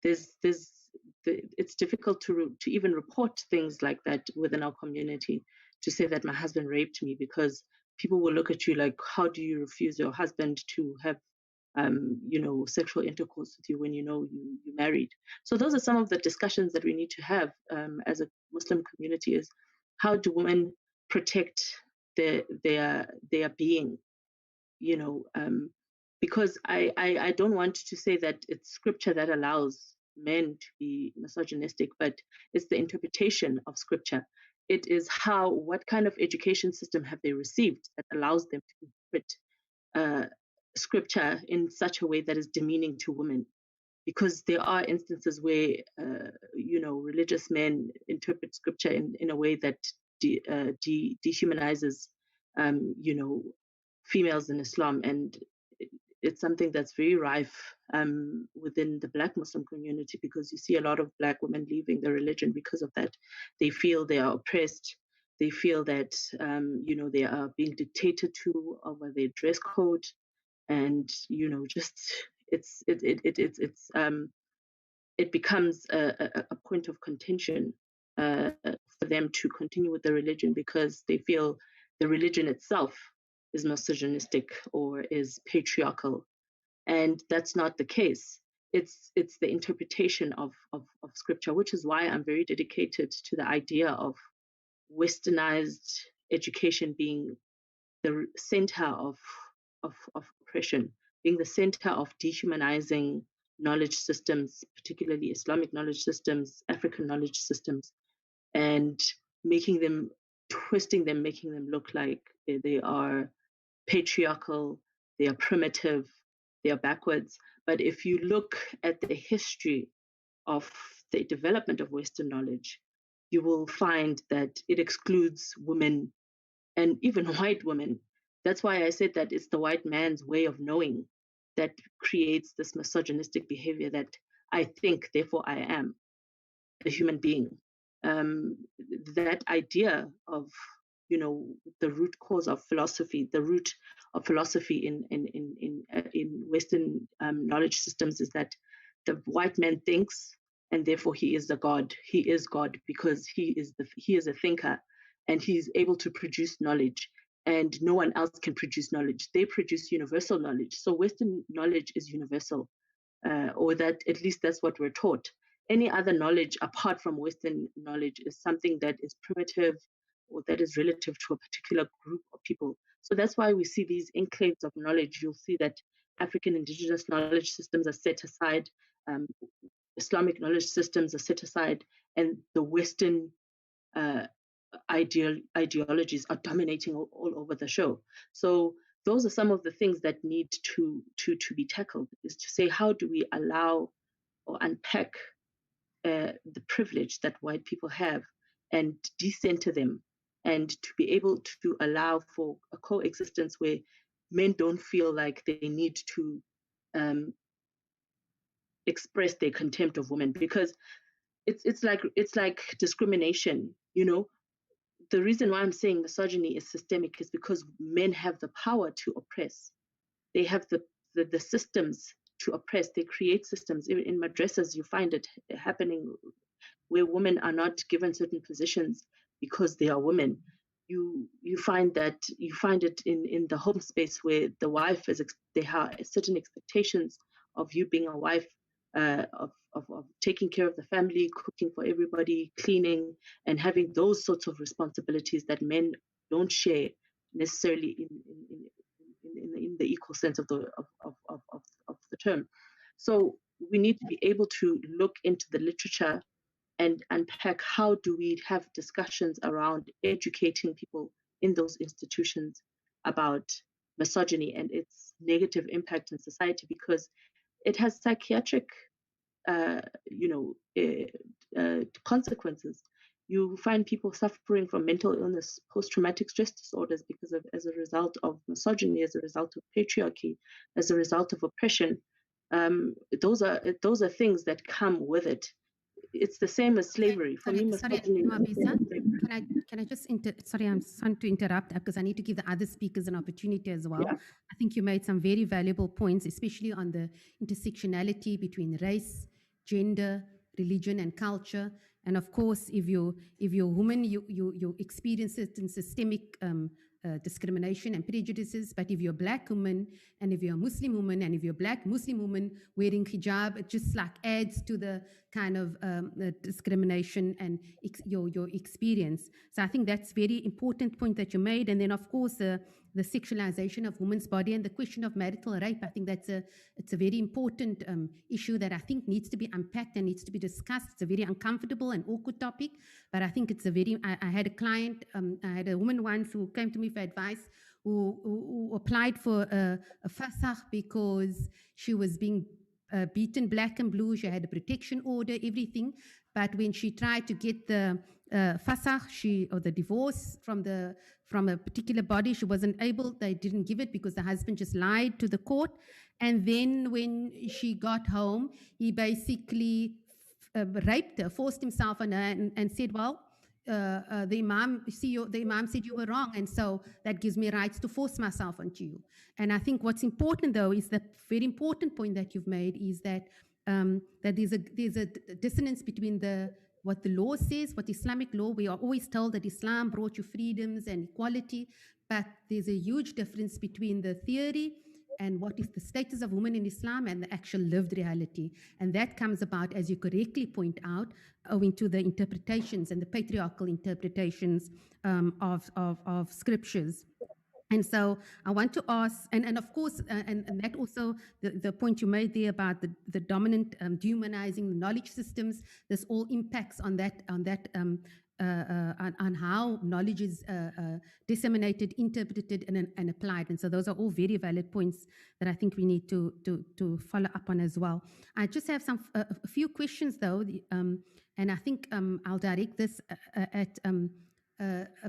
It's difficult to even report things like that within our community, to say that my husband raped me, because people will look at you like, how do you refuse your husband to have sexual intercourse with you when you married? So those are some of the discussions that we need to have as a Muslim community, is how do women protect their being, because I don't want to say that it's scripture that allows men to be misogynistic, but it's the interpretation of scripture. It is what kind of education system have they received that allows them to interpret scripture in such a way that is demeaning to women. Because there are instances where religious men interpret scripture in a way that dehumanizes females in Islam, and it's something that's very rife within the Black Muslim community, because you see a lot of Black women leaving the religion because of that. They feel they are oppressed. They feel that they are being dictated to over their dress code, and it becomes a point of contention for them to continue with the religion, because they feel the religion itself is misogynistic or is patriarchal, and that's not the case. It's the interpretation of scripture, which is why I'm very dedicated to the idea of westernized education being the center of oppression, being the center of dehumanizing knowledge systems, particularly Islamic knowledge systems, African knowledge systems, and twisting them, making them look like they are patriarchal, they are primitive, they are backwards. But if you look at the history of the development of Western knowledge, you will find that it excludes women and even white women. That's why I said that it's the white man's way of knowing that creates this misogynistic behavior, that I think, therefore I am a human being. That idea of, the root cause of philosophy, the root of philosophy in Western knowledge systems is that the white man thinks, and therefore he is the God. He is God because he is a thinker, and he's able to produce knowledge, and no one else can produce knowledge. They produce universal knowledge. So Western knowledge is universal, or that at least that's what we're taught. Any other knowledge apart from Western knowledge is something that is primitive or that is relative to a particular group of people. So that's why we see these enclaves of knowledge. You'll see that African indigenous knowledge systems are set aside, Islamic knowledge systems are set aside, and the Western ideologies are dominating all over the show. So those are some of the things that need to be tackled, is to say, how do we allow or unpack the privilege that white people have and decenter them, and to be able to allow for a coexistence where men don't feel like they need to express their contempt of women, because it's like discrimination. The reason why I'm saying misogyny is systemic is because men have the power to oppress. They have the systems to oppress. They create systems. Even in madrasas, you find it happening where women are not given certain positions because they are women. You find it in the home space where the wife they have certain expectations of you being a wife, of taking care of the family, cooking for everybody, cleaning, and having those sorts of responsibilities that men don't share necessarily in the equal sense of the term. So we need to be able to look into the literature and unpack how do we have discussions around educating people in those institutions about misogyny and its negative impact in society, because it has psychiatric consequences. You find people suffering from mental illness, post-traumatic stress disorders, as a result of misogyny, as a result of patriarchy, as a result of oppression. Those are things that come with it. It's the same as slavery. For me, misogyny. Can I just sorry, I'm sorry to interrupt because I need to give the other speakers an opportunity as well. Yeah. I think you made some very valuable points, especially on the intersectionality between race, gender, religion, and culture. And of course, if you're a woman, you experience certain systemic discrimination and prejudices. But if you're a Black woman, and if you're a Muslim woman, and if you're a Black Muslim woman wearing hijab, it just like adds to the kind of discrimination and your experience. So I think that's a very important point that you made. And then of course the sexualization of women's body and the question of marital rape. I think it's a very important issue that I think needs to be unpacked and needs to be discussed. It's a very uncomfortable and awkward topic, but I think it's I had a client, I had a woman once who came to me for advice, who applied for a fasakh because she was being beaten black and blue. She had a protection order, everything. But when she tried to get the fasakh, or the divorce from a particular body, she wasn't able. They didn't give it because the husband just lied to the court. And then when she got home, he basically raped her, forced himself on her, and said, well, the imam said you were wrong, and so that gives me rights to force myself onto you. And I think what's important, though, is the very important point that you've made is that that there's a dissonance between what the law says, what Islamic law. We are always told that Islam brought you freedoms and equality, but there's a huge difference between the theory and what is the status of women in Islam and the actual lived reality. And that comes about, as you correctly point out, owing to the interpretations and the patriarchal interpretations of scriptures. And so I want to ask, and of course, and that also, the point you made there about the dominant dehumanizing the knowledge systems, this all impacts on that on how knowledge is disseminated, interpreted, and applied. And so those are all very valid points that I think we need to follow up on as well. I just have a few questions, though, and I think I'll direct this at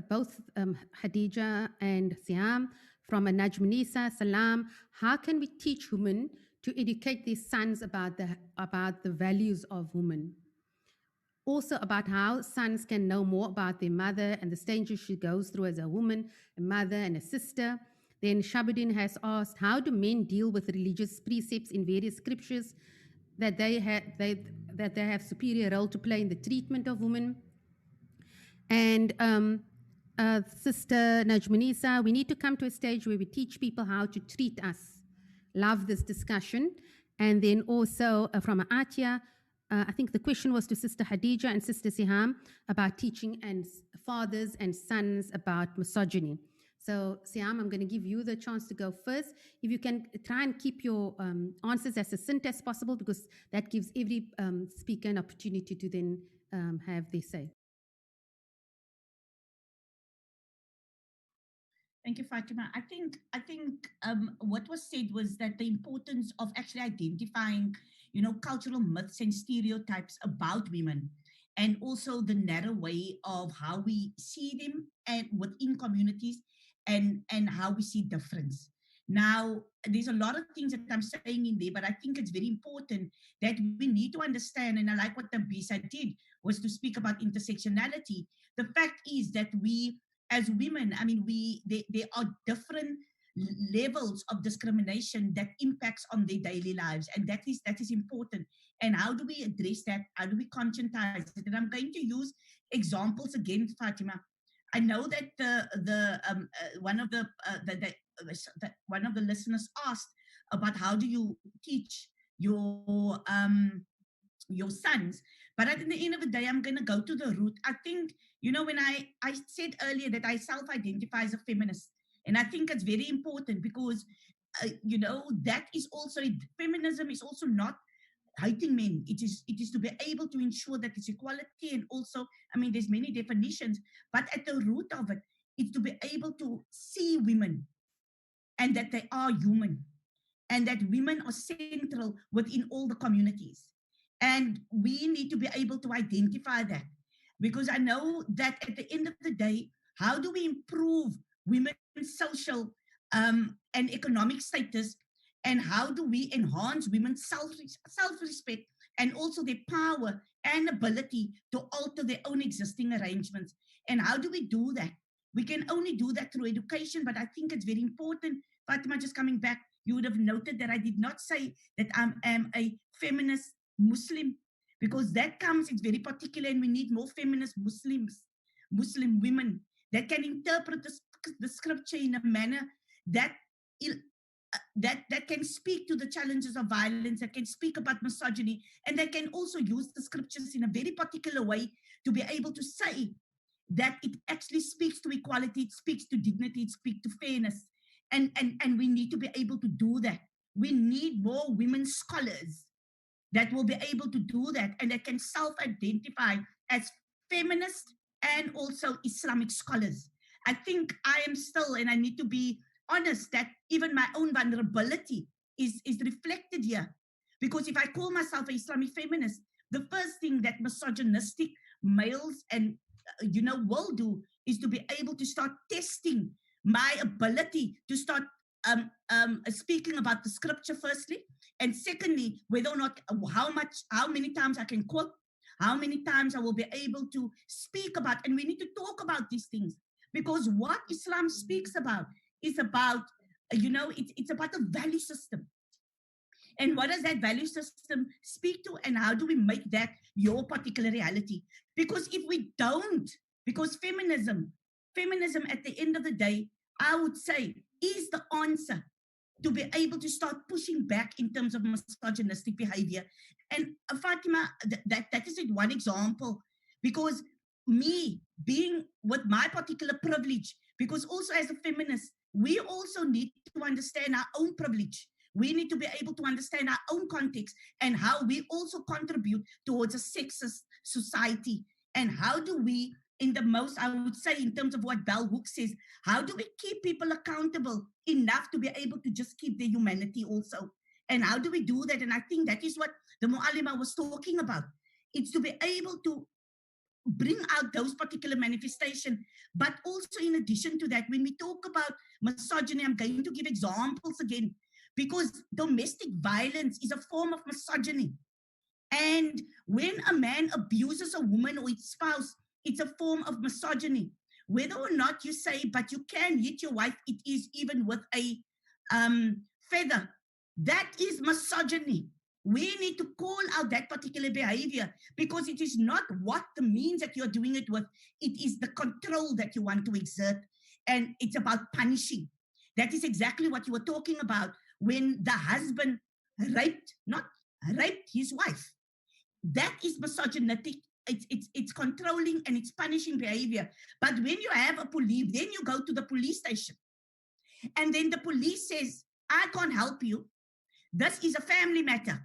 both Khadija and Siam. From a Najmunisa, Salam, how can we teach women to educate their sons about the values of women? Also about how sons can know more about their mother and the stages she goes through as a woman, a mother and a sister. Then Shabuddin has asked, how do men deal with religious precepts in various scriptures that they have superior role to play in the treatment of women? And Sister Najmunisa, we need to come to a stage where we teach people how to treat us. Love this discussion. And then also from Atya, I think the question was to Sister Hadija and Sister Siham about teaching and fathers and sons about misogyny. So Siham, I'm going to give you the chance to go first. If you can try and keep your answers as succinct as possible, because that gives every speaker an opportunity to then have their say. Thank you, Fatima. I think what was said was that the importance of actually identifying, cultural myths and stereotypes about women, and also the narrow way of how we see them and within communities, and how we see difference. Now, there's a lot of things that I'm saying in there, but I think it's very important that we need to understand, and I like what the Bisa did, was to speak about intersectionality. The fact is that we, as women, I mean, there are different levels of discrimination that impacts on their daily lives, and that is important. And how do we address that? How do we conscientize it? And I'm going to use examples again, Fatima. I know that one of the listeners asked about how do you teach your sons. But at the end of the day, I'm going to go to the root. I think, when I said earlier that I self-identify as a feminist, and I think it's very important because, that is also, feminism is also not hating men. It is to be able to ensure that it's equality, and also, I mean, there's many definitions, but at the root of it, it's to be able to see women and that they are human, and that women are central within all the communities. And we need to be able to identify that, because I know that at the end of the day, how do we improve women's social and economic status, and how do we enhance women's self-respect and also their power and ability to alter their own existing arrangements? And how do we do that? We can only do that through education, but I think it's very important. Fatima, just coming back, you would have noted that I did not say that I am a feminist Muslim, because that comes, it's very particular, and we need more feminist Muslim women that can interpret the scripture in a manner that that can speak to the challenges of violence, that can speak about misogyny, and that can also use the scriptures in a very particular way to be able to say that it actually speaks to equality, it speaks to dignity, it speaks to fairness. And we need to be able to do that. We need more women scholars that will be able to do that, and that can self-identify as feminist and also Islamic scholars. I think I am still, and I need to be honest, that even my own vulnerability is reflected here. Because if I call myself an Islamic feminist, the first thing that misogynistic males and will do is to be able to start testing my ability to start speaking about the scripture firstly, and secondly, whether or not how many times I can quote, how many times I will be able to speak about. And we need to talk about these things, because what Islam speaks about is about, it's about a value system. And what does that value system speak to, and how do we make that your particular reality? Because if we don't, because feminism at the end of the day, I would say, is the answer to be able to start pushing back in terms of misogynistic behavior. And Fatima, that is one example, because me being with my particular privilege, because also as a feminist, we also need to understand our own privilege. We need to be able to understand our own context and how we also contribute towards a sexist society. And how do we, in the most, I would say, in terms of what Bell Hooks says, how do we keep people accountable enough to be able to just keep their humanity also? And how do we do that? And I think that is what the Mu'alima was talking about. It's to be able to bring out those particular manifestations. But also in addition to that, when we talk about misogyny, I'm going to give examples again, because domestic violence is a form of misogyny. And when a man abuses a woman or its spouse, it's a form of misogyny. Whether or not you say, but you can hit your wife, it is even with a feather. That is misogyny. We need to call out that particular behavior because it is not what the means that you're doing it with, it is the control that you want to exert, and it's about punishing. That is exactly what you were talking about when the husband not raped his wife. That is misogynistic. It's controlling and it's punishing behavior. But when you have a police, then you go to the police station, and then the police says, I can't help you. This is a family matter.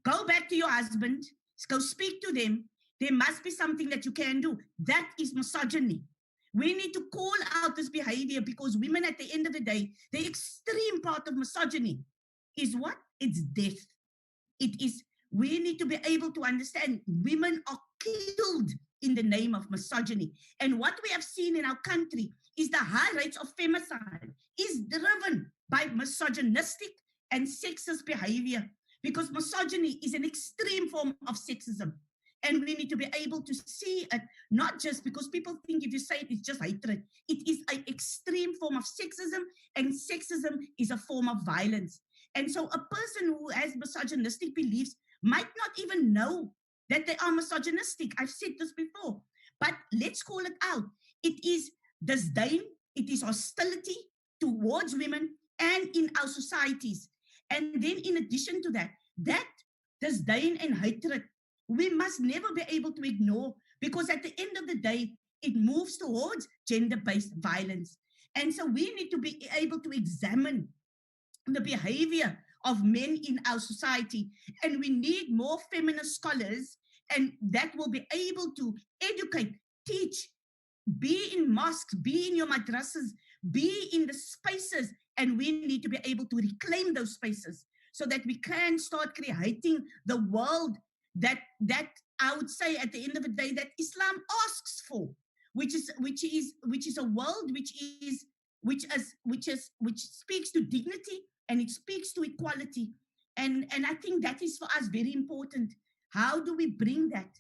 Go back to your husband, go speak to them. There must be something that you can do. That is misogyny. We need to call out this behavior because women, at the end of the day, the extreme part of misogyny is what? It's death. It is, we need to be able to understand women are killed in the name of misogyny. And what we have seen in our country is the high rates of femicide is driven by misogynistic and sexist behavior, because misogyny is an extreme form of sexism. And we need to be able to see it, not just because people think if you say it, it's just hatred. It is an extreme form of sexism, and sexism is a form of violence. And so a person who has misogynistic beliefs might not even know that they are misogynistic. I've said this before, but let's call it out. It is disdain, it is hostility towards women and in our societies. And then in addition to that, that disdain and hatred, we must never be able to ignore, because at the end of the day, it moves towards gender-based violence. And so we need to be able to examine the behavior of men in our society. And we need more feminist scholars, and that will be able to educate, teach, be in mosques, be in your madrasas, be in the spaces, and we need to be able to reclaim those spaces so that we can start creating the world that I would say at the end of the day that Islam asks for, which is a world which speaks to dignity, and it speaks to equality. And I think that is for us very important. How do we bring that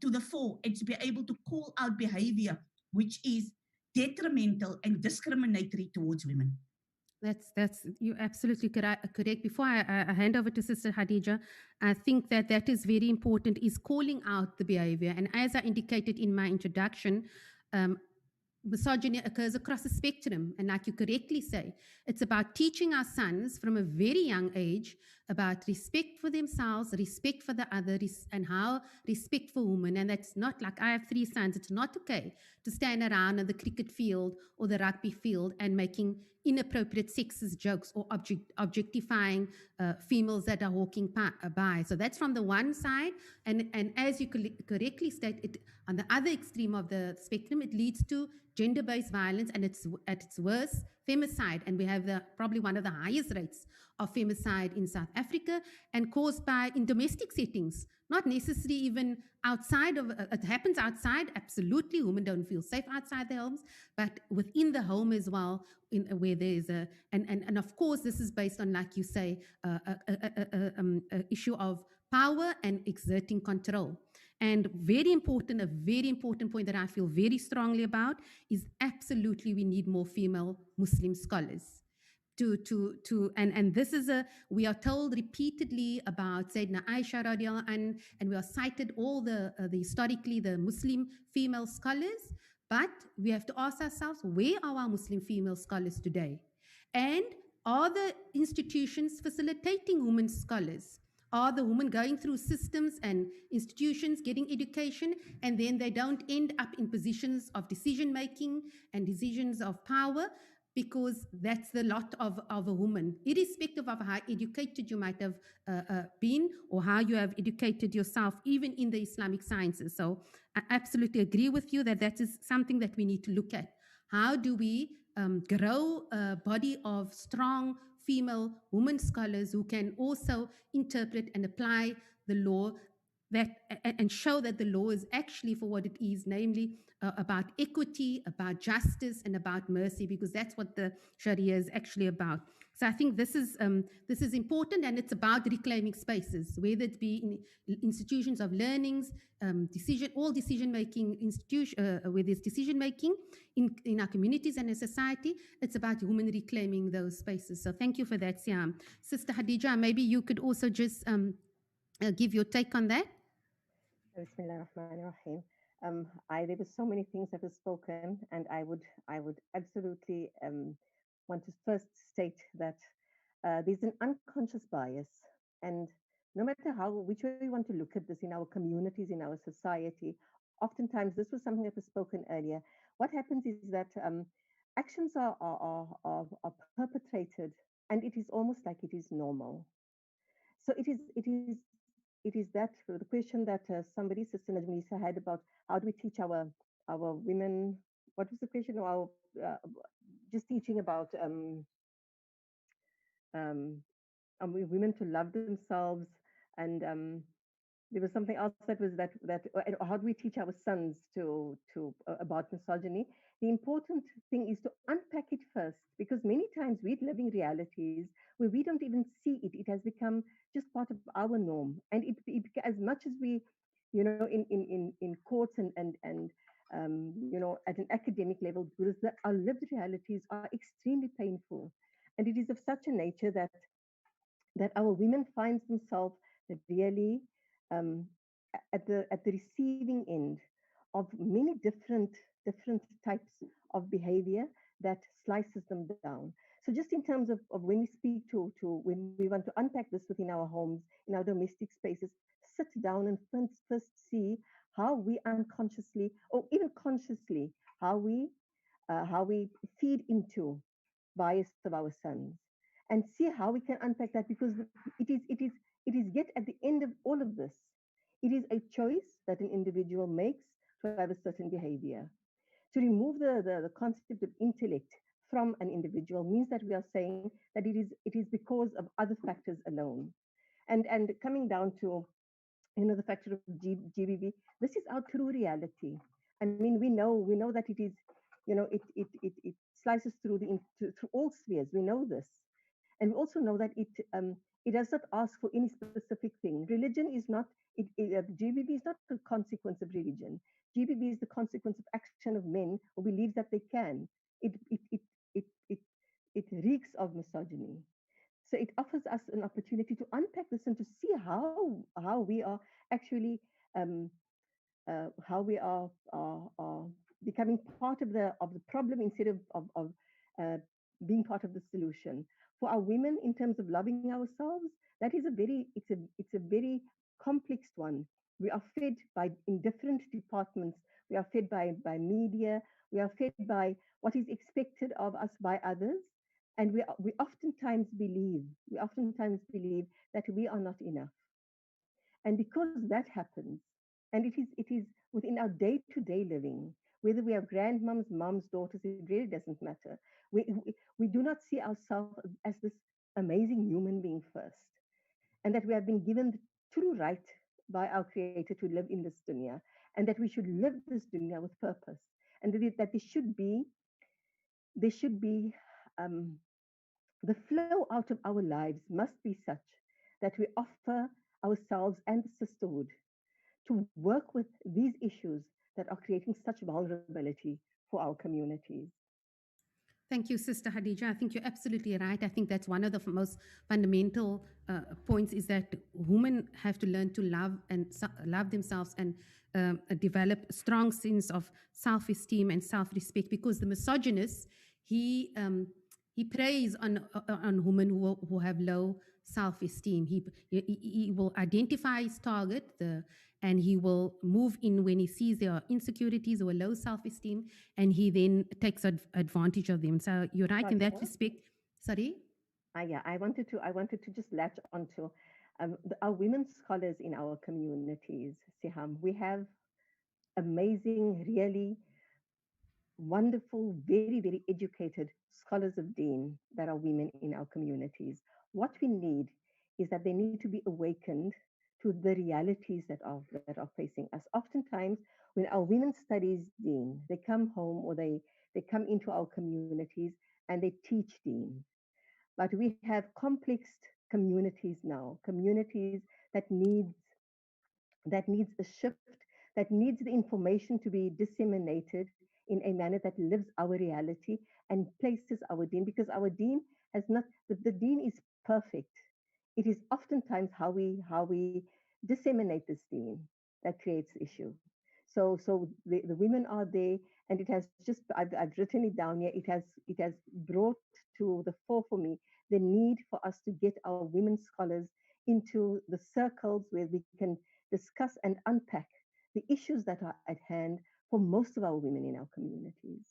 to the fore, and to be able to call out behavior which is detrimental and discriminatory towards women? That's you're absolutely correct. Before I hand over to Sister Hadija, I think that is very important, is calling out the behavior. And as I indicated in my introduction, misogyny occurs across the spectrum. And like you correctly say, it's about teaching our sons from a very young age about respect for themselves, respect for the other, and how respect for women. And that's not like, I have 3 sons. It's not okay to stand around on the cricket field or the rugby field and making inappropriate sexist jokes or objectifying females that are walking by. So that's from the one side. And as you correctly state, it, on the other extreme of the spectrum, it leads to gender-based violence, and it's at its worst, femicide. And we have probably one of the highest rates of femicide in South Africa, and caused by in domestic settings, not necessarily even outside of, it happens outside, absolutely, women don't feel safe outside their homes, but within the home as well, where there is and of course this is based on, like you say, a issue of power and exerting control. And a very important point that I feel very strongly about is absolutely we need more female Muslim scholars. And this is we are told repeatedly about Sayyidina Aisha radiallahu anha, and we are cited all the historically the Muslim female scholars, but we have to ask ourselves, where are our Muslim female scholars today? And are the institutions facilitating women scholars? Are the women going through systems and institutions getting education, and then they don't end up in positions of decision making and decisions of power? Because that's the lot of a woman, irrespective of how educated you might have been, or how you have educated yourself, even in the Islamic sciences. So I absolutely agree with you that is something that we need to look at. How do we grow a body of strong female women scholars who can also interpret and apply the law that and show that the law is actually for what it is, namely about equity, about justice, and about mercy, because that's what the Sharia is actually about. So I think this is important, and it's about reclaiming spaces, whether it be in institutions of learnings, all decision making institution, where there's decision making in our communities and in society. It's about women reclaiming those spaces. So thank you for that, Siam. Sister Hadija, maybe you could also just give your take on that. Bismillah ar-Rahman ar-Rahim. There were so many things that were spoken, and I would absolutely want to first state that there's an unconscious bias, and no matter which way we want to look at this in our communities, in our society, oftentimes this was something that was spoken earlier. What happens is that actions are perpetrated, and it is almost like it is normal. So it is that the question that somebody, Sister Najmunisa, had about how do we teach our women? What was the question? Our just teaching about um, women to love themselves, and there was something else that was how do we teach our sons to about misogyny. The important thing is to unpack it first, because many times we're living realities where we don't even see it. It has become just part of our norm, and as much as we, in courts and at an academic level, because our lived realities are extremely painful, and it is of such a nature that our women finds themselves really um, at the receiving end of many different types of behavior that slices them down. So just in terms of when we speak to when we want to unpack this within our homes, in our domestic spaces, sit down and first see how we unconsciously or even consciously how we feed into bias of our sons, and see how we can unpack that, because it is yet at the end of all of this, it is a choice that an individual makes to have a certain behavior. To remove the concept of intellect from an individual means that we are saying that it is because of other factors alone. And coming down to the factor of GBV, this is our true reality. I mean, we know that it is, it slices through through all spheres. We know this, and we also know that it does not ask for any specific thing. Religion is not GBV is not the consequence of religion. GBV is the consequence of action of men who believes that they can. It it reeks of misogyny. So it offers us an opportunity to unpack this and to see how we are actually how we are becoming part of the problem instead of uh, being part of the solution. For our women, in terms of loving ourselves, that is a very complex one. We are fed by in different departments. We are fed by media. We are fed by what is expected of us by others, and we oftentimes believe that we are not enough. And because that happens, and it is within our day-to-day living, whether we are grandmoms, moms, daughters, it really doesn't matter. We do not see ourselves as this amazing human being first, and that we have been given the true right by our Creator to live in this dunya, and that we should live this dunya with purpose, and that there should be um, the flow out of our lives must be such that we offer ourselves and the sisterhood to work with these issues that are creating such vulnerability for our communities. Thank you, Sister Hadija. I think you're absolutely right. I think that's one of the most fundamental points, is that women have to learn to love and love themselves, and develop a strong sense of self-esteem and self-respect. Because the misogynist, he preys on women who have low self-esteem. He will identify his target, and he will move in when he sees there are insecurities or low self-esteem, and he then takes advantage of them. So you're right in that respect. Sorry? Yeah, I wanted to just latch onto our women scholars in our communities, Siham. We have amazing, really wonderful, very, very educated scholars of Deen that are women in our communities. What we need is that they need to be awakened to the realities that are facing us. Oftentimes, when our women studies Deen, they come home or they come into our communities and they teach Deen. But we have complex communities now, communities that needs a shift, that needs the information to be disseminated in a manner that lives our reality and places our Deen, because our Deen has not, the Deen is perfect. It is oftentimes how we disseminate this Deen that creates the issue. So the women are there, and it has just I've written it down here. It has brought to the fore for me the need for us to get our women scholars into the circles where we can discuss and unpack the issues that are at hand for most of our women in our communities.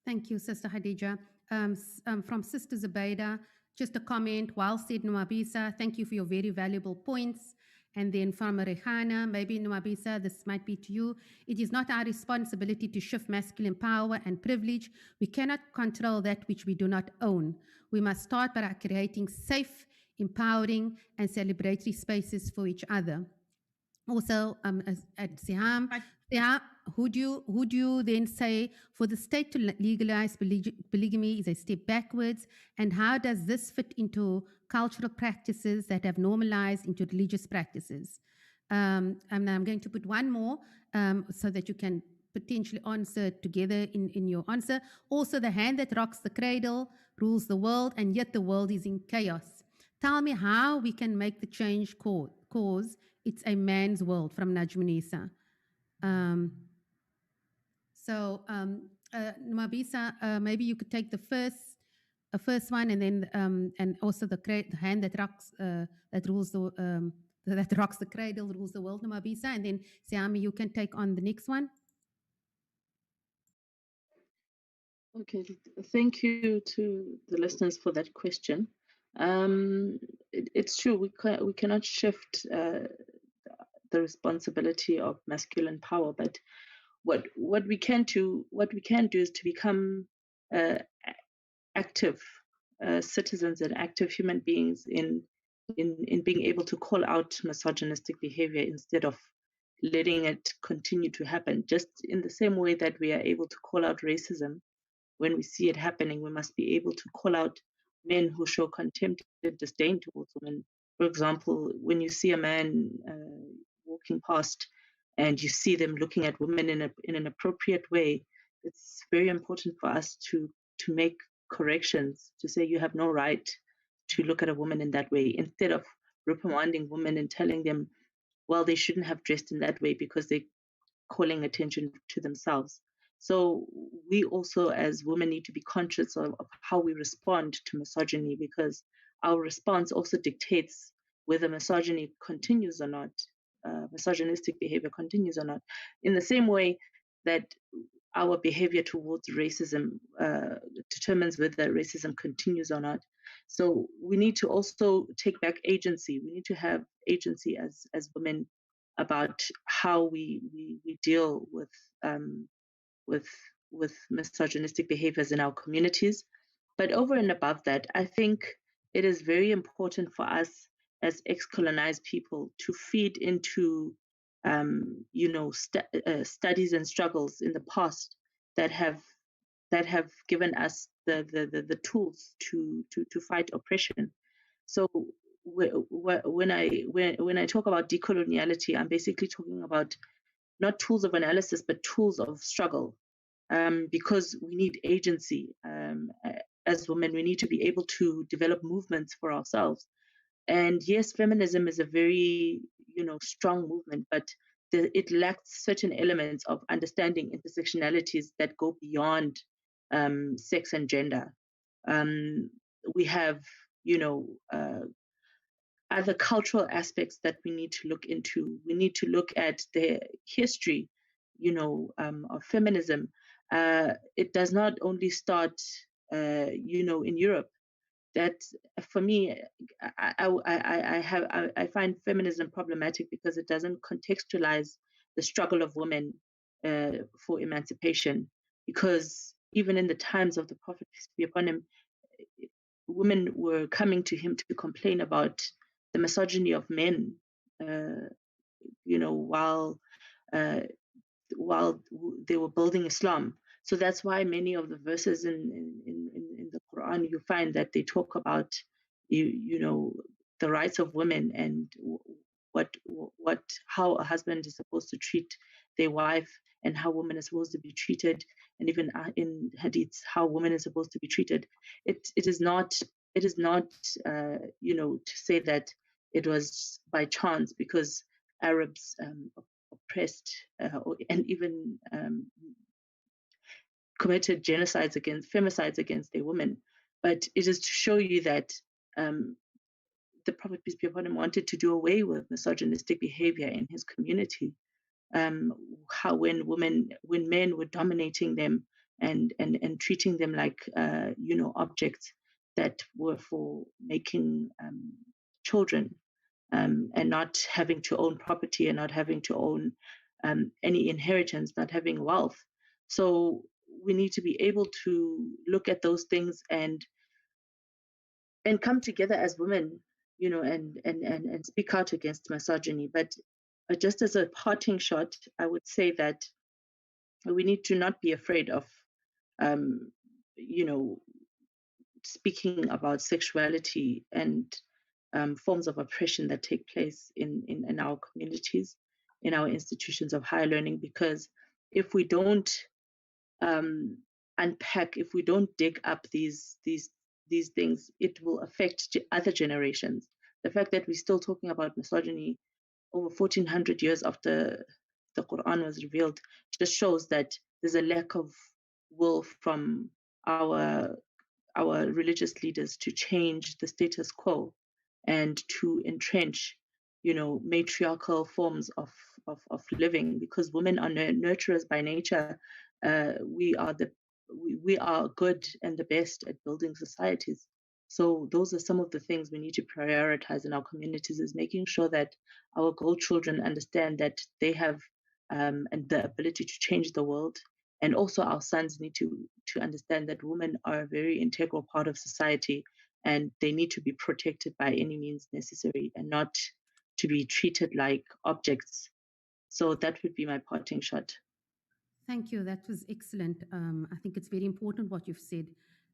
Thank you, Sister Khadija. From Sister Zubaida, just a comment. Well said, Nwabisa. Thank you for your very valuable points. And then from Rehana, maybe Nwabisa, this might be to you. It is not our responsibility to shift masculine power and privilege. We cannot control that which we do not own. We must start by creating safe, empowering, and celebratory spaces for each other. Also, at Siham, would you then say for the state to legalize polygamy is a step backwards, and how does this fit into cultural practices that have normalized into religious practices? And I'm going to put one more so that you can potentially answer together in your answer. Also, the hand that rocks the cradle rules the world, and yet the world is in chaos. Tell me how we can make the change cause it's a man's world, from Najmunisa. Nwabisa, maybe you could take the first one, and then and also the hand that rocks that rules the that rocks the cradle rules the world, Nwabisa, and then Siami, you can take on the next one. Okay, thank you to the listeners for that question. It's true, we cannot shift the responsibility of masculine power, but what we can do is to become active citizens and active human beings in being able to call out misogynistic behavior instead of letting it continue to happen. Just in the same way that we are able to call out racism when we see it happening, we must be able to call out men who show contempt and disdain towards women. For example, when you see a man walking past and you see them looking at women in an appropriate way, it's very important for us to make corrections, to say you have no right to look at a woman in that way, instead of reprimanding women and telling them, well, they shouldn't have dressed in that way because they're calling attention to themselves. So we also as women need to be conscious of how we respond to misogyny, because our response also dictates whether misogyny continues or not, misogynistic behavior continues or not. In the same way that our behavior towards racism determines whether racism continues or not. So we need to also take back agency. We need to have agency as women about how we deal with misogynistic behaviors in our communities. But over and above that, I think it is very important for us as ex-colonized people to feed into studies and struggles in the past that have given us the tools to fight oppression. So when I talk about decoloniality, I'm basically talking about not tools of analysis, but tools of struggle, because we need agency. As women, we need to be able to develop movements for ourselves. And yes, feminism is a very strong movement, but it lacks certain elements of understanding intersectionalities that go beyond sex and gender. We have other cultural aspects that we need to look into. We need to look at the history, of feminism. It does not only start, in Europe. That for me, I find feminism problematic because it doesn't contextualize the struggle of women for emancipation. Because even in the times of the Prophet, peace be upon him, women were coming to him to complain about the misogyny of men, while they were building Islam. So that's why many of the verses in the Quran, you find that they talk about, the rights of women and how a husband is supposed to treat their wife and how women are supposed to be treated, and even in hadiths how women are supposed to be treated. It is not to say that it was by chance because Arabs oppressed and even committed femicides against their women, but it is to show you that the Prophet, peace be upon him, wanted to do away with misogynistic behavior in his community. How when men were dominating them and treating them like objects that were for making children, and not having to own property and not having to own any inheritance, not having wealth. So we need to be able to look at those things and come together as women, and speak out against misogyny. But just as a parting shot, I would say that we need to not be afraid of, speaking about sexuality and forms of oppression that take place in our communities, in our institutions of higher learning, because if we don't unpack, if we don't dig up these things, it will affect other generations. The fact that we're still talking about misogyny over 1400 years after the Quran was revealed just shows that there's a lack of will from our religious leaders to change the status quo and to entrench, matriarchal forms of living, because women are nurturers by nature. We are good and the best at building societies. So those are some of the things we need to prioritize in our communities, is making sure that our girl children understand that they have and the ability to change the world. And also our sons need to understand that women are a very integral part of society and they need to be protected by any means necessary and not to be treated like objects. So that would be my parting shot. Thank you. That was excellent. I think it's very important what you've said,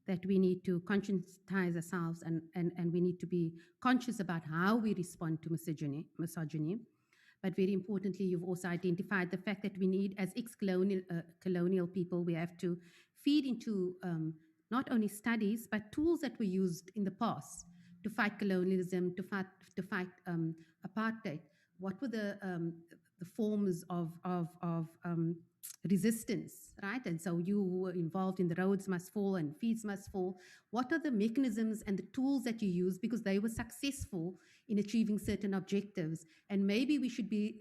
that we need to conscientize ourselves and we need to be conscious about how we respond to misogyny. But very importantly, you've also identified the fact that we need, as colonial people, we have to feed into not only studies, but tools that were used in the past to fight colonialism, to fight apartheid. What were the forms of resistance, right? And so you were involved in the roads must fall and fees must fall. What are the mechanisms and the tools that you use, because they were successful in achieving certain objectives? And maybe we should be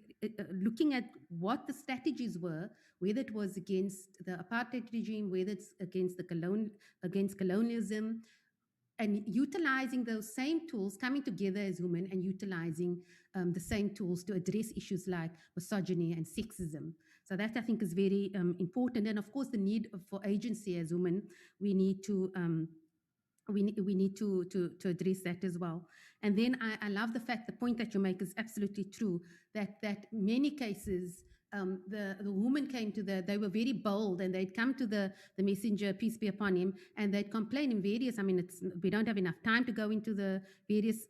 looking at what the strategies were, whether it was against the apartheid regime, whether it's against against colonialism, and utilizing those same tools, coming together as women and utilizing the same tools to address issues like misogyny and sexism. So that, I think, is very important. And of course, the need for agency as women, we need to address that as well. And then I love the fact, the point that you make is absolutely true, that many cases, the woman came to they were very bold, and they'd come to the messenger, peace be upon him, and they'd complain in various, we don't have enough time to go into the various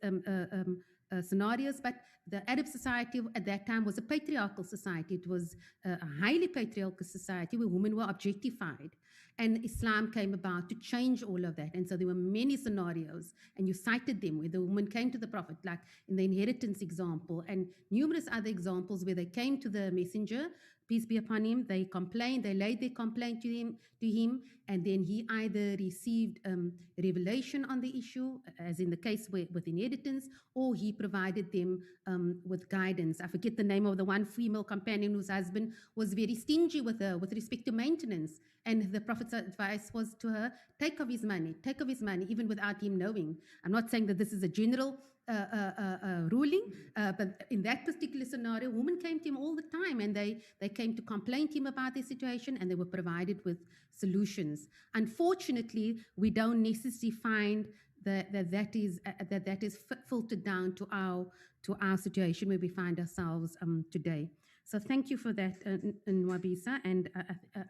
scenarios, but the Arab society at that time was a patriarchal society. It was a highly patriarchal society where women were objectified. And Islam came about to change all of that. And so there were many scenarios, and you cited them, where the woman came to the Prophet, like in the inheritance example, and numerous other examples where they came to the messenger, peace be upon him, they complained, they laid their complaint to him, and then he either received revelation on the issue, as in the case with inheritance, or he provided them with guidance. I forget the name of the one female companion whose husband was very stingy with her with respect to maintenance. And the Prophet's advice was to her, take of his money, even without him knowing. I'm not saying that this is a general ruling, but in that particular scenario, women came to him all the time, and they came to complain to him about their situation, and they were provided with solutions. Unfortunately, we don't necessarily find that is filtered down to our situation where we find ourselves today. So thank you for that, Nwabisa, and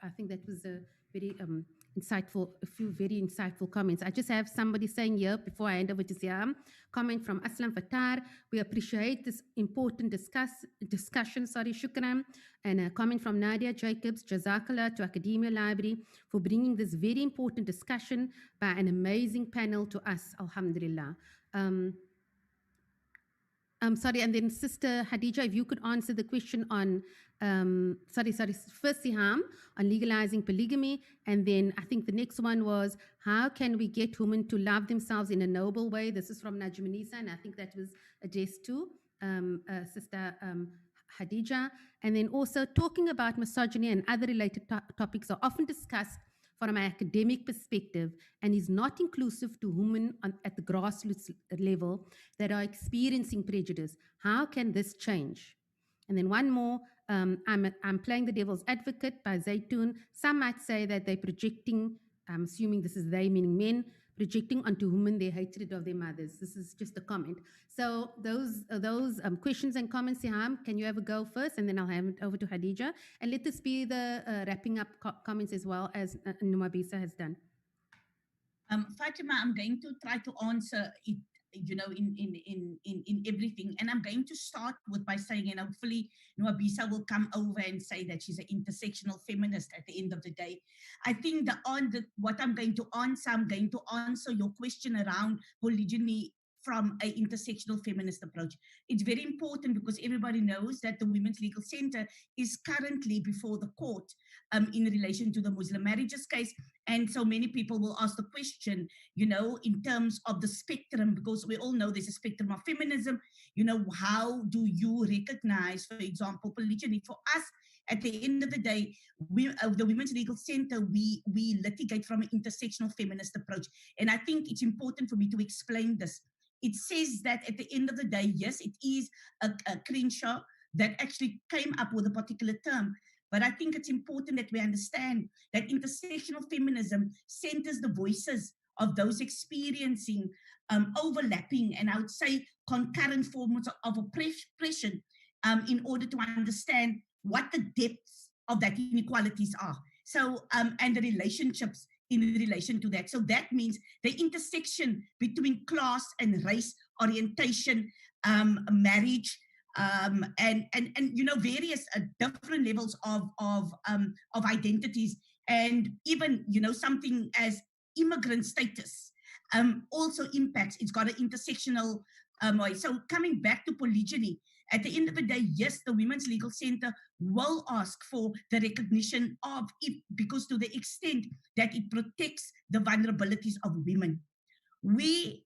I think that was a very a few very insightful comments. I just have somebody saying here before I hand over to Siam, comment from Aslam Fattar. We appreciate this important discussion, shukran. And a comment from Nadia Jacobs, Jazakallah to Academia Library for bringing this very important discussion by an amazing panel to us, alhamdulillah. Sorry, and then Sister Hadija, if you could answer the question on, first Siham, on legalizing polygamy, and then I think the next one was, how can we get women to love themselves in a noble way? This is from Najmunisa, and I think that was addressed to Sister Hadija. And then also talking about misogyny and other related topics are often discussed from an academic perspective and is not inclusive to women at the grassroots level that are experiencing prejudice. How can this change? And then one more, I'm playing the devil's advocate by Zaytun. Some might say that they're projecting, I'm assuming this is they meaning men, projecting onto women their hatred of their mothers. This is just a comment. So those questions and comments, Siham, can you ever go first? And then I'll hand it over to Hadija. And let this be the wrapping up comments as well as Nwabisa has done. Fatima, I'm going to try to answer it, in everything. And I'm going to start by saying, and hopefully Nwabisa will come over and say that she's an intersectional feminist at the end of the day. I think what I'm going to answer your question around polygyny from an intersectional feminist approach. It's very important because everybody knows that the Women's Legal Center is currently before the court in relation to the Muslim marriages case. And so many people will ask the question, in terms of the spectrum, because we all know there's a spectrum of feminism, how do you recognize, for example, polygyny? For us, at the end of the day, the Women's Legal Center, we litigate from an intersectional feminist approach. And I think it's important for me to explain this. It says that at the end of the day, yes, it is a Crenshaw that actually came up with a particular term. But I think it's important that we understand that intersectional feminism centers the voices of those experiencing overlapping and I would say concurrent forms of oppression in order to understand what the depths of that inequalities are. So, and the relationships in relation to that. So that means the intersection between class and race, orientation, marriage, and various different levels of identities, and even something as immigrant status also impacts. It's got an intersectional way. So coming back to polygyny, at the end of the day, yes, the Women's Legal Center will ask for the recognition of it because to the extent that it protects the vulnerabilities of women. We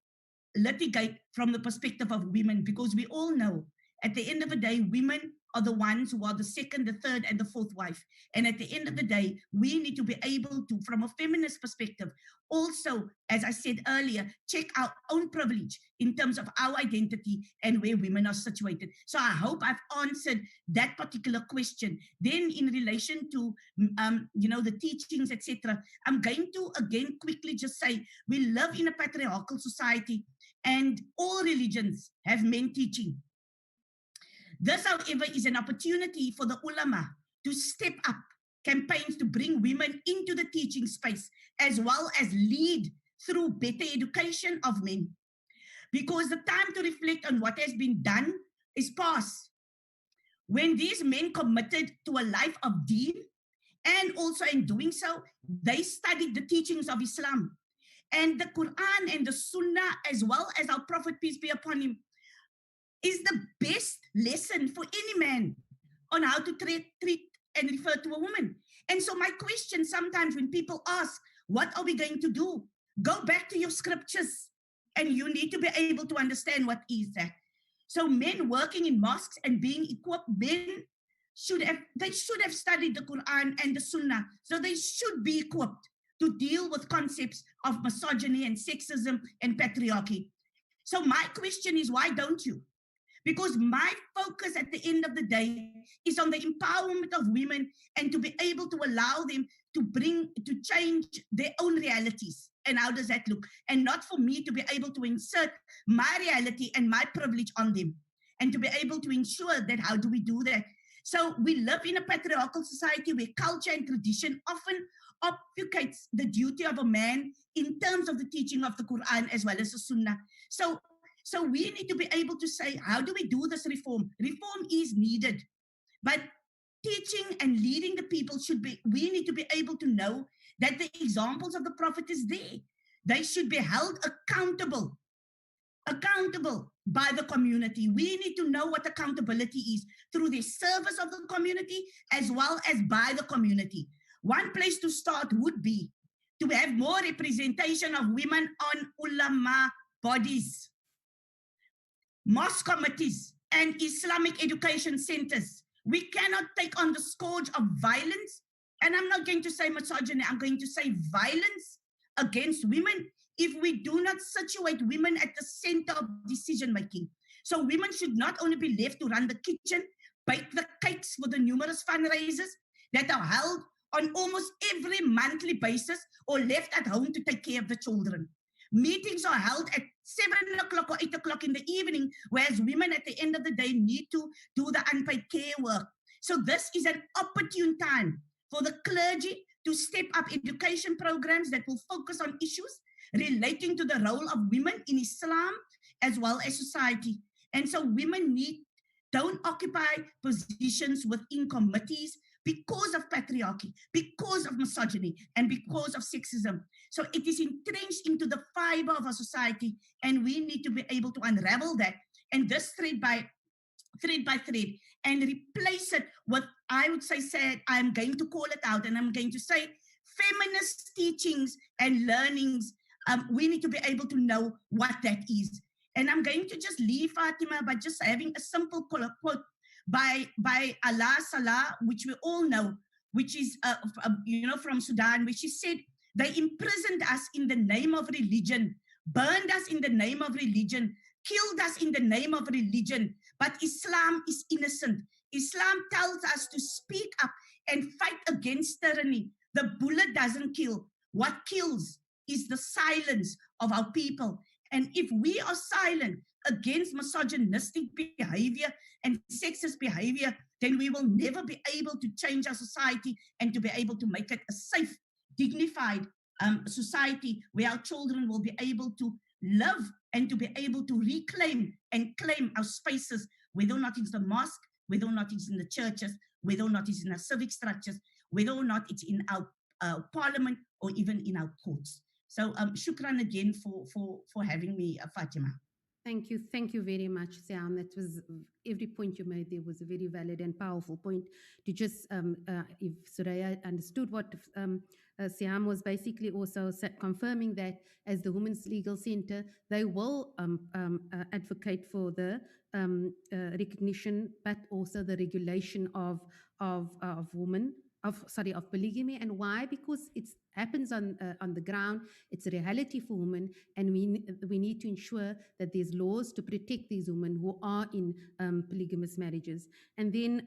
litigate from the perspective of women because we all know at the end of the day, women are the ones who are the second, the third, and the fourth wife. And at the end of the day, we need to be able to, from a feminist perspective, also, as I said earlier, check our own privilege in terms of our identity and where women are situated. So I hope I've answered that particular question. Then in relation to, the teachings, etc., I'm going to again quickly just say, we live in a patriarchal society and all religions have men teaching. This, however, is an opportunity for the ulama to step up campaigns to bring women into the teaching space, as well as lead through better education of men. Because the time to reflect on what has been done is past. When these men committed to a life of deen, and also in doing so, they studied the teachings of Islam. And the Quran and the Sunnah, as well as our Prophet, peace be upon him, is the best lesson for any man on how to treat and refer to a woman. And so my question sometimes when people ask, what are we going to do? Go back to your scriptures and you need to be able to understand what is that. So men working in mosques and being equipped, men should have studied the Quran and the Sunnah. So they should be equipped to deal with concepts of misogyny and sexism and patriarchy. So my question is, why don't you? Because my focus at the end of the day is on the empowerment of women and to be able to allow them to change their own realities. and how does that look? And not for me to be able to insert my reality and my privilege on them, and to be able to ensure that how do we do that? So we live in a patriarchal society where culture and tradition often obfuscates the duty of a man in terms of the teaching of the Quran as well as the Sunnah. So we need to be able to say, how do we do this reform? Reform is needed, but teaching and leading the people we need to be able to know that the examples of the Prophet is there. They should be held accountable by the community. We need to know what accountability is through the service of the community as well as by the community. One place to start would be to have more representation of women on ulama bodies, mosque committees, and Islamic education centers. We cannot take on the scourge of violence, and I'm not going to say misogyny, I'm going to say violence against women if we do not situate women at the center of decision making. So women should not only be left to run the kitchen, bake the cakes for the numerous fundraisers that are held on almost every monthly basis, or left at home to take care of the children. Meetings are held at 7 o'clock or 8 o'clock in the evening, whereas women at the end of the day need to do the unpaid care work. So this is an opportune time for the clergy to step up education programs that will focus on issues relating to the role of women in Islam as well as society. And so women don't occupy positions within committees because of patriarchy, because of misogyny, and because of sexism. So it is entrenched into the fiber of our society, and we need to be able to unravel that, and this thread by thread, and replace it with, I would say, I'm going to call it out, and I'm going to say feminist teachings and learnings. We need to be able to know what that is. And I'm going to just leave, Fatima, by just having a simple quote by Allah Salah, which we all know, which is from Sudan, which she said, they imprisoned us in the name of religion, burned us in the name of religion, killed us in the name of religion, but Islam is innocent. Islam tells us to speak up and fight against tyranny. The bullet doesn't kill. What kills is the silence of our people. And if we are silent against misogynistic behavior and sexist behavior, then we will never be able to change our society and to be able to make it a safe, dignified society where our children will be able to live and to be able to reclaim and claim our spaces, whether or not it's the mosque, whether or not it's in the churches, whether or not it's in our civic structures, whether or not it's in our parliament or even in our courts. So shukran again for having me, Fatima. Thank you very much, Siam. That was every point you made there was a very valid and powerful point. To just, if Suraya understood what Siam was basically also confirming that as the Women's Legal Center, they will advocate for the recognition, but also the regulation of women. Of polygamy. And why? Because it happens on the ground. It's a reality for women, and we need to ensure that there's laws to protect these women who are in polygamous marriages. And then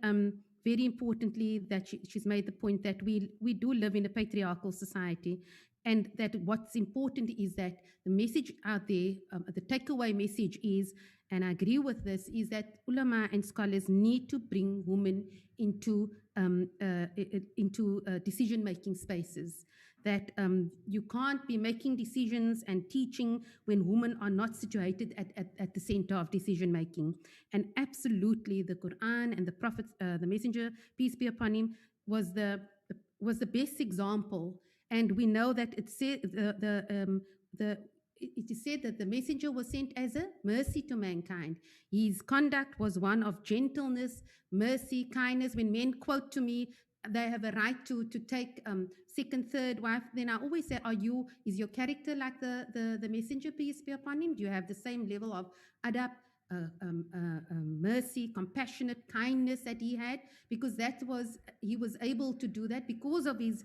very importantly, that she's made the point that we do live in a patriarchal society, and that what's important is that the message out there, the takeaway message is, and I agree with this, is that ulama and scholars need to bring women into decision-making spaces. That you can't be making decisions and teaching when women are not situated at the center of decision-making. And absolutely, the Quran and the Prophet, the Messenger, peace be upon him, was the best example. And we know that it said it is said that the messenger was sent as a mercy to mankind. His conduct was one of gentleness, mercy, kindness. When men quote to me, they have a right to take second, third wife, then I always say, is your character like the messenger, peace be upon him? Do you have the same level of adab, mercy, compassionate kindness that he had? Because he was able to do that because of his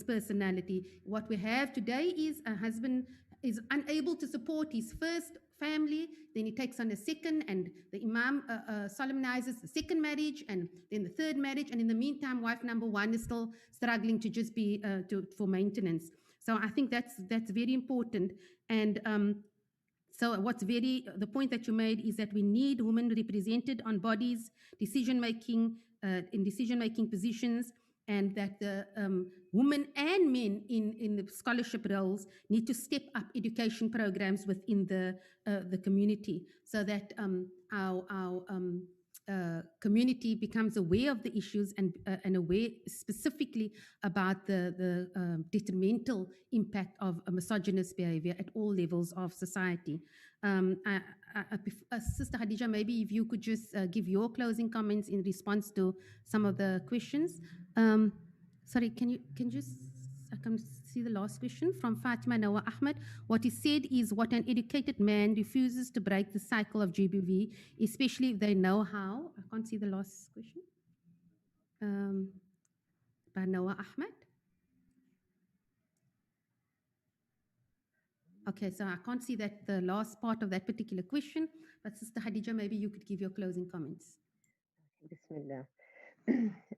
personality. What we have today is a husband is unable to support his first family, then he takes on a second, and the imam solemnizes the second marriage, and then the third marriage, and in the meantime, wife number one is still struggling to just be for maintenance. So I think that's very important. And so the point that you made is that we need women represented on bodies, in decision-making positions, and that the women and men in the scholarship roles need to step up education programs within the community, so that our community becomes aware of the issues and aware specifically about the detrimental impact of a misogynist behavior at all levels of society. Sister Khadija, maybe if you could just give your closing comments in response to some of the questions. Sorry, can you just, I can see the last question from Fatima Noah Ahmed. What is said is what an educated man refuses to break the cycle of GBV, especially if they know how. I can't see the last question. By Noah Ahmed. Okay, so I can't see that the last part of that particular question, but Sister Khadija, maybe you could give your closing comments. Bismillah.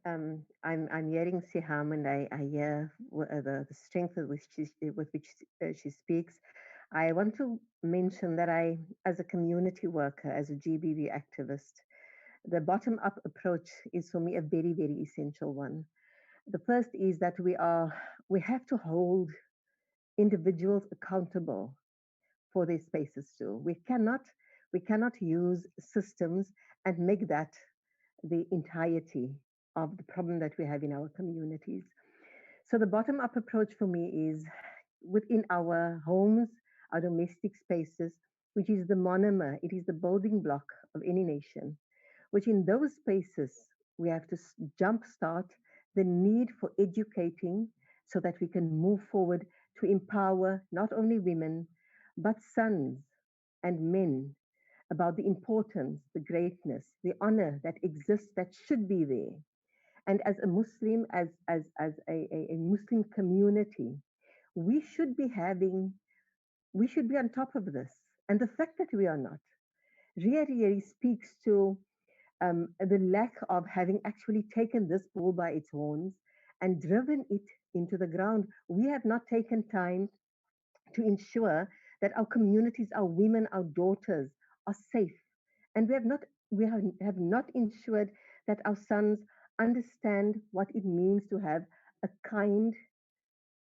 I'm hearing Siham, and I hear the strength with which she speaks. I want to mention that I, as a community worker, as a GBV activist, the bottom-up approach is for me a very, very essential one. The first is that we have to hold individuals accountable for their spaces too. We cannot use systems and make that the entirety of the problem that we have in our communities. So the bottom-up approach for me is within our homes, our domestic spaces, which is the monomer, it is the building block of any nation, which in those spaces, we have to jumpstart the need for educating so that we can move forward to empower not only women, but sons and men about the importance, the greatness, the honor that exists, that should be there. And as a Muslim, as a Muslim community, we should be on top of this. And the fact that we are not really speaks to the lack of having actually taken this bull by its horns and driven it into the ground. We have not taken time to ensure that our communities, our women, our daughters are safe. And we have not ensured that our sons understand what it means to have a kind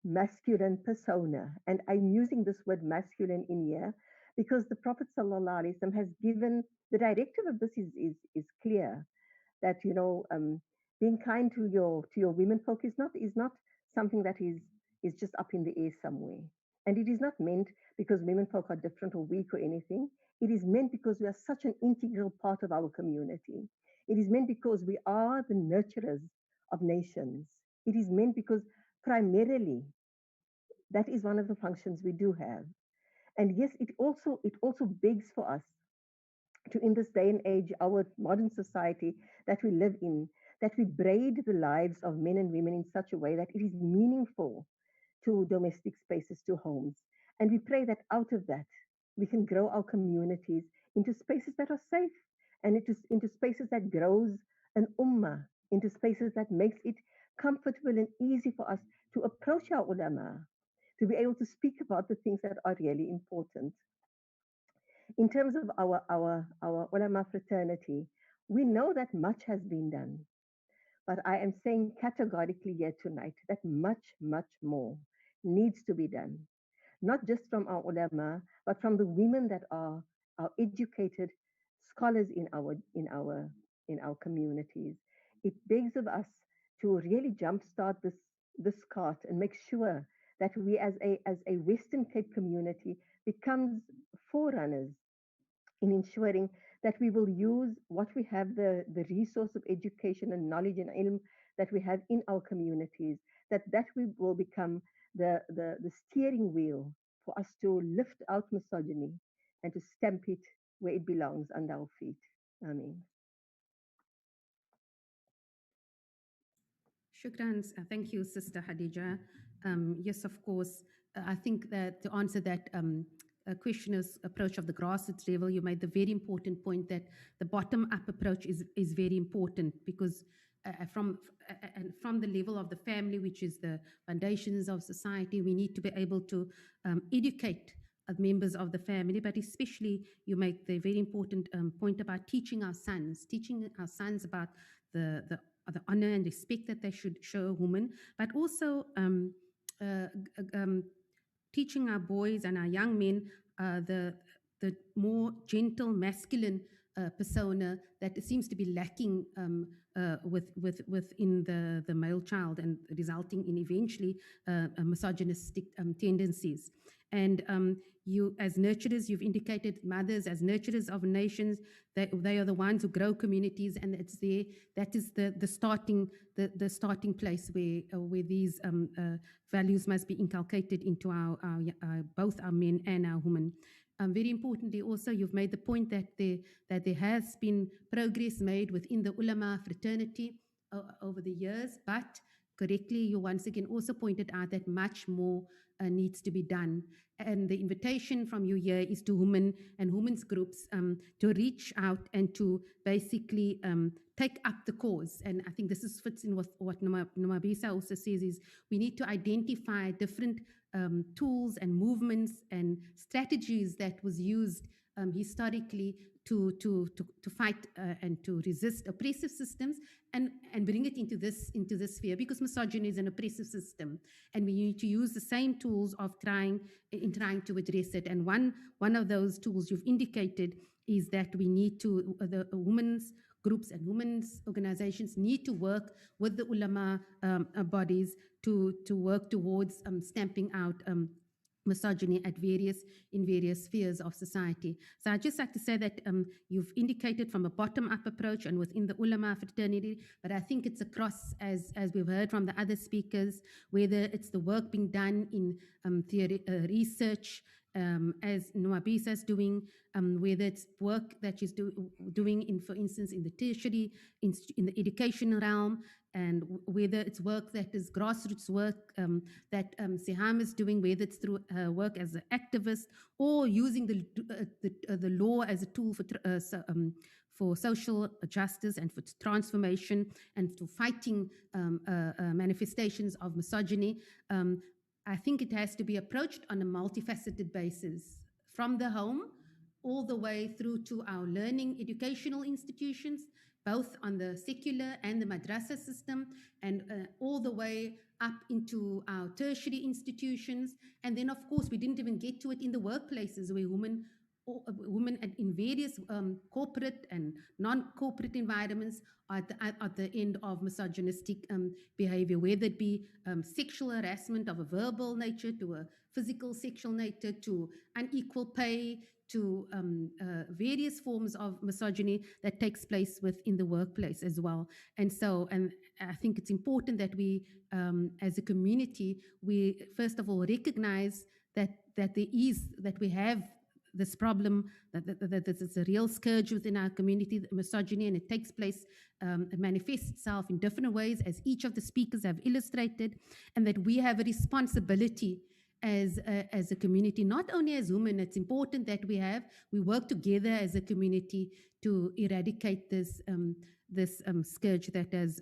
masculine persona. And I'm using this word masculine in here because the Prophet ﷺ has given the directive of this is clear, that being kind to your women folk is not something that is just up in the air somewhere. And it is not meant because women folk are different or weak or anything. It is meant because we are such an integral part of our community. It is meant because we are the nurturers of nations. It is meant because primarily that is one of the functions we do have. And yes, it also begs for us to, in this day and age, our modern society that we live in, that we braid the lives of men and women in such a way that it is meaningful to domestic spaces, to homes. And we pray that out of that, we can grow our communities into spaces that are safe, and into spaces that grows an ummah, into spaces that makes it comfortable and easy for us to approach our ulama, to be able to speak about the things that are really important. In terms of our ulama fraternity, we know that much has been done. But I am saying categorically here tonight that much, much more needs to be done. Not just from our ulama, but from the women that are educated scholars in our communities. It begs of us to really jumpstart this cart and make sure that we as a Western Cape community becomes forerunners in ensuring that we will use what we have, the resource of education and knowledge and ilm that we have in our communities, that we will become the steering wheel for us to lift out misogyny and to stamp it where it belongs, under our feet. Ameen. Shukran. Thank you, Sister Khadija. Yes, of course. I think that to answer that questioner's approach of the grassroots level, you made the very important point that the bottom-up approach is very important, because from the level of the family, which is the foundations of society. We need to be able to educate members of the family, but especially you make the very important point about teaching our sons about the honor and respect that they should show a woman, but also teaching our boys and our young men the more gentle masculine persona that seems to be lacking within the male child, and resulting in eventually misogynistic tendencies. And you, as nurturers, you've indicated mothers as nurturers of nations. They are the ones who grow communities, and it's there. That is the starting place where these values must be inculcated into our both our men and our women. Very importantly, also, you've made the point that there has been progress made within the ulama fraternity over the years, but correctly, you once again also pointed out that much more needs to be done. And the invitation from you here is to women and women's groups to reach out and to basically take up the cause. And I think this fits in with what Nwabisa also says, is we need to identify different tools and movements and strategies that was used historically to fight and to resist oppressive systems, and bring it into this sphere, because misogyny is an oppressive system, and we need to use the same tools of trying to address it. And one of those tools you've indicated is that we need to the women's groups and women's organizations need to work with the ulama bodies to work towards stamping out misogyny in various spheres of society. So I'd just like to say that you've indicated from a bottom-up approach and within the ulama fraternity, but I think it's across, as we've heard from the other speakers, whether it's the work being done in research, as Nwabisa is doing, whether it's work that she's doing, for instance, in the tertiary, in the education realm, and whether it's work that is grassroots work that Siham is doing, whether it's through her work as an activist or using the law as a tool for social justice and for transformation and to fighting manifestations of misogyny. I think it has to be approached on a multifaceted basis, from the home all the way through to our learning educational institutions, both on the secular and the madrasa system, and all the way up into our tertiary institutions. And then, of course, we didn't even get to it in the workplaces, where women in various corporate and non-corporate environments are at the end of misogynistic behavior, whether it be sexual harassment of a verbal nature to a physical sexual nature to unequal pay to various forms of misogyny that takes place within the workplace as well. And I think it's important that we, as a community, we first of all recognize that we have this problem, that it's a real scourge within our community, misogyny, and it takes place, it manifests itself in different ways, as each of the speakers have illustrated, and that we have a responsibility as a community, not only as women. It's important that we work together as a community to eradicate this scourge that is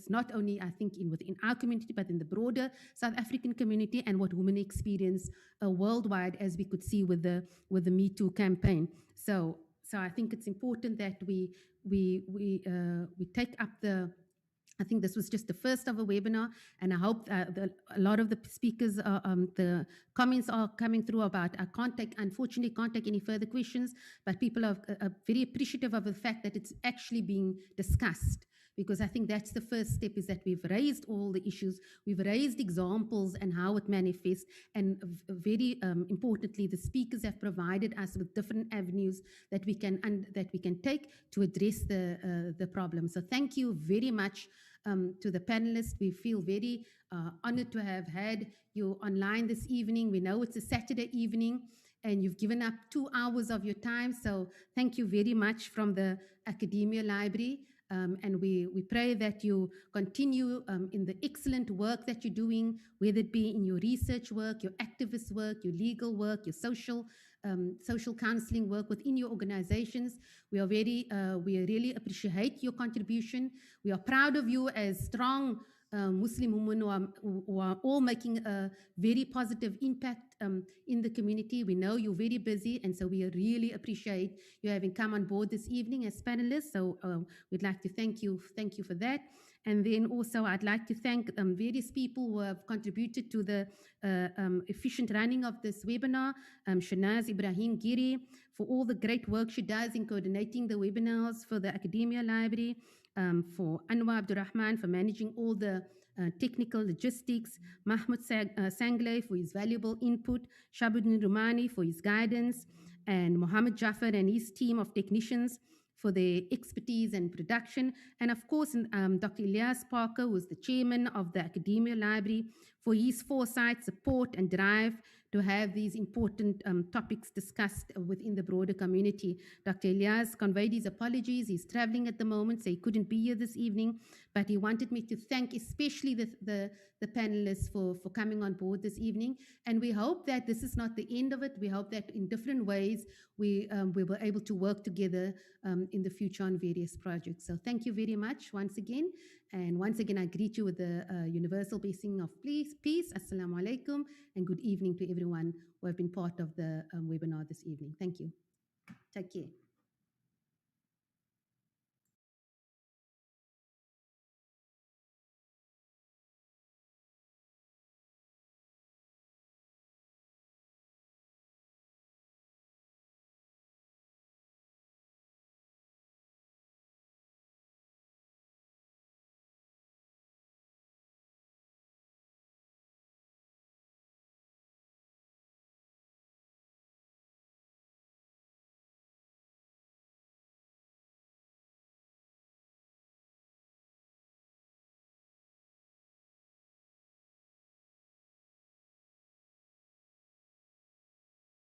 not only, I think, within our community, but in the broader South African community, and what women experience worldwide, as we could see with the Me Too campaign. So I think it's important that we take up I think this was just the first of a webinar, and I hope a lot of the speakers, the comments are coming through about, unfortunately can't take any further questions, but people are very appreciative of the fact that it's actually being discussed, because I think that's the first step, is that we've raised all the issues, we've raised examples and how it manifests, and very importantly, the speakers have provided us with different avenues that we can take to address the problem. So thank you very much to the panelists. We feel very honored to have had you online this evening. We know it's a Saturday evening, and you've given up 2 hours of your time. So thank you very much from the Academia Library. And we pray that you continue in the excellent work that you're doing, whether it be in your research work, your activist work, your legal work, your social social counseling work within your organizations. We really appreciate your contribution. We are proud of you as strong Muslim women who are all making a very positive impact in the community. We know you're very busy, and so we really appreciate you having come on board this evening as panelists. So we'd like to thank you for that. And then also I'd like to thank various people who have contributed to the efficient running of this webinar. Shanaz Ibrahim Giri, for all the great work she does in coordinating the webinars for the Academia Library. For Anwar Abdurrahman for managing all the technical logistics, Mahmoud Sangley for his valuable input, Shabuddin Rumani for his guidance, and Mohammed Jafar and his team of technicians for their expertise and production. And of course, Dr. Ilyas Parker, who is the chairman of the Academia Library, for his foresight, support, and drive to have these important topics discussed within the broader community. Dr. Ilyas conveyed his apologies. He's traveling at the moment, so he couldn't be here this evening, but he wanted me to thank especially the panelists for coming on board this evening. And we hope that this is not the end of it. We hope that in different ways we were able to work together in the future on various projects. So thank you very much once again. And once again, I greet you with the universal blessing of peace. Assalamu alaikum, and good evening to everyone who have been part of the webinar this evening. Thank you. Take care.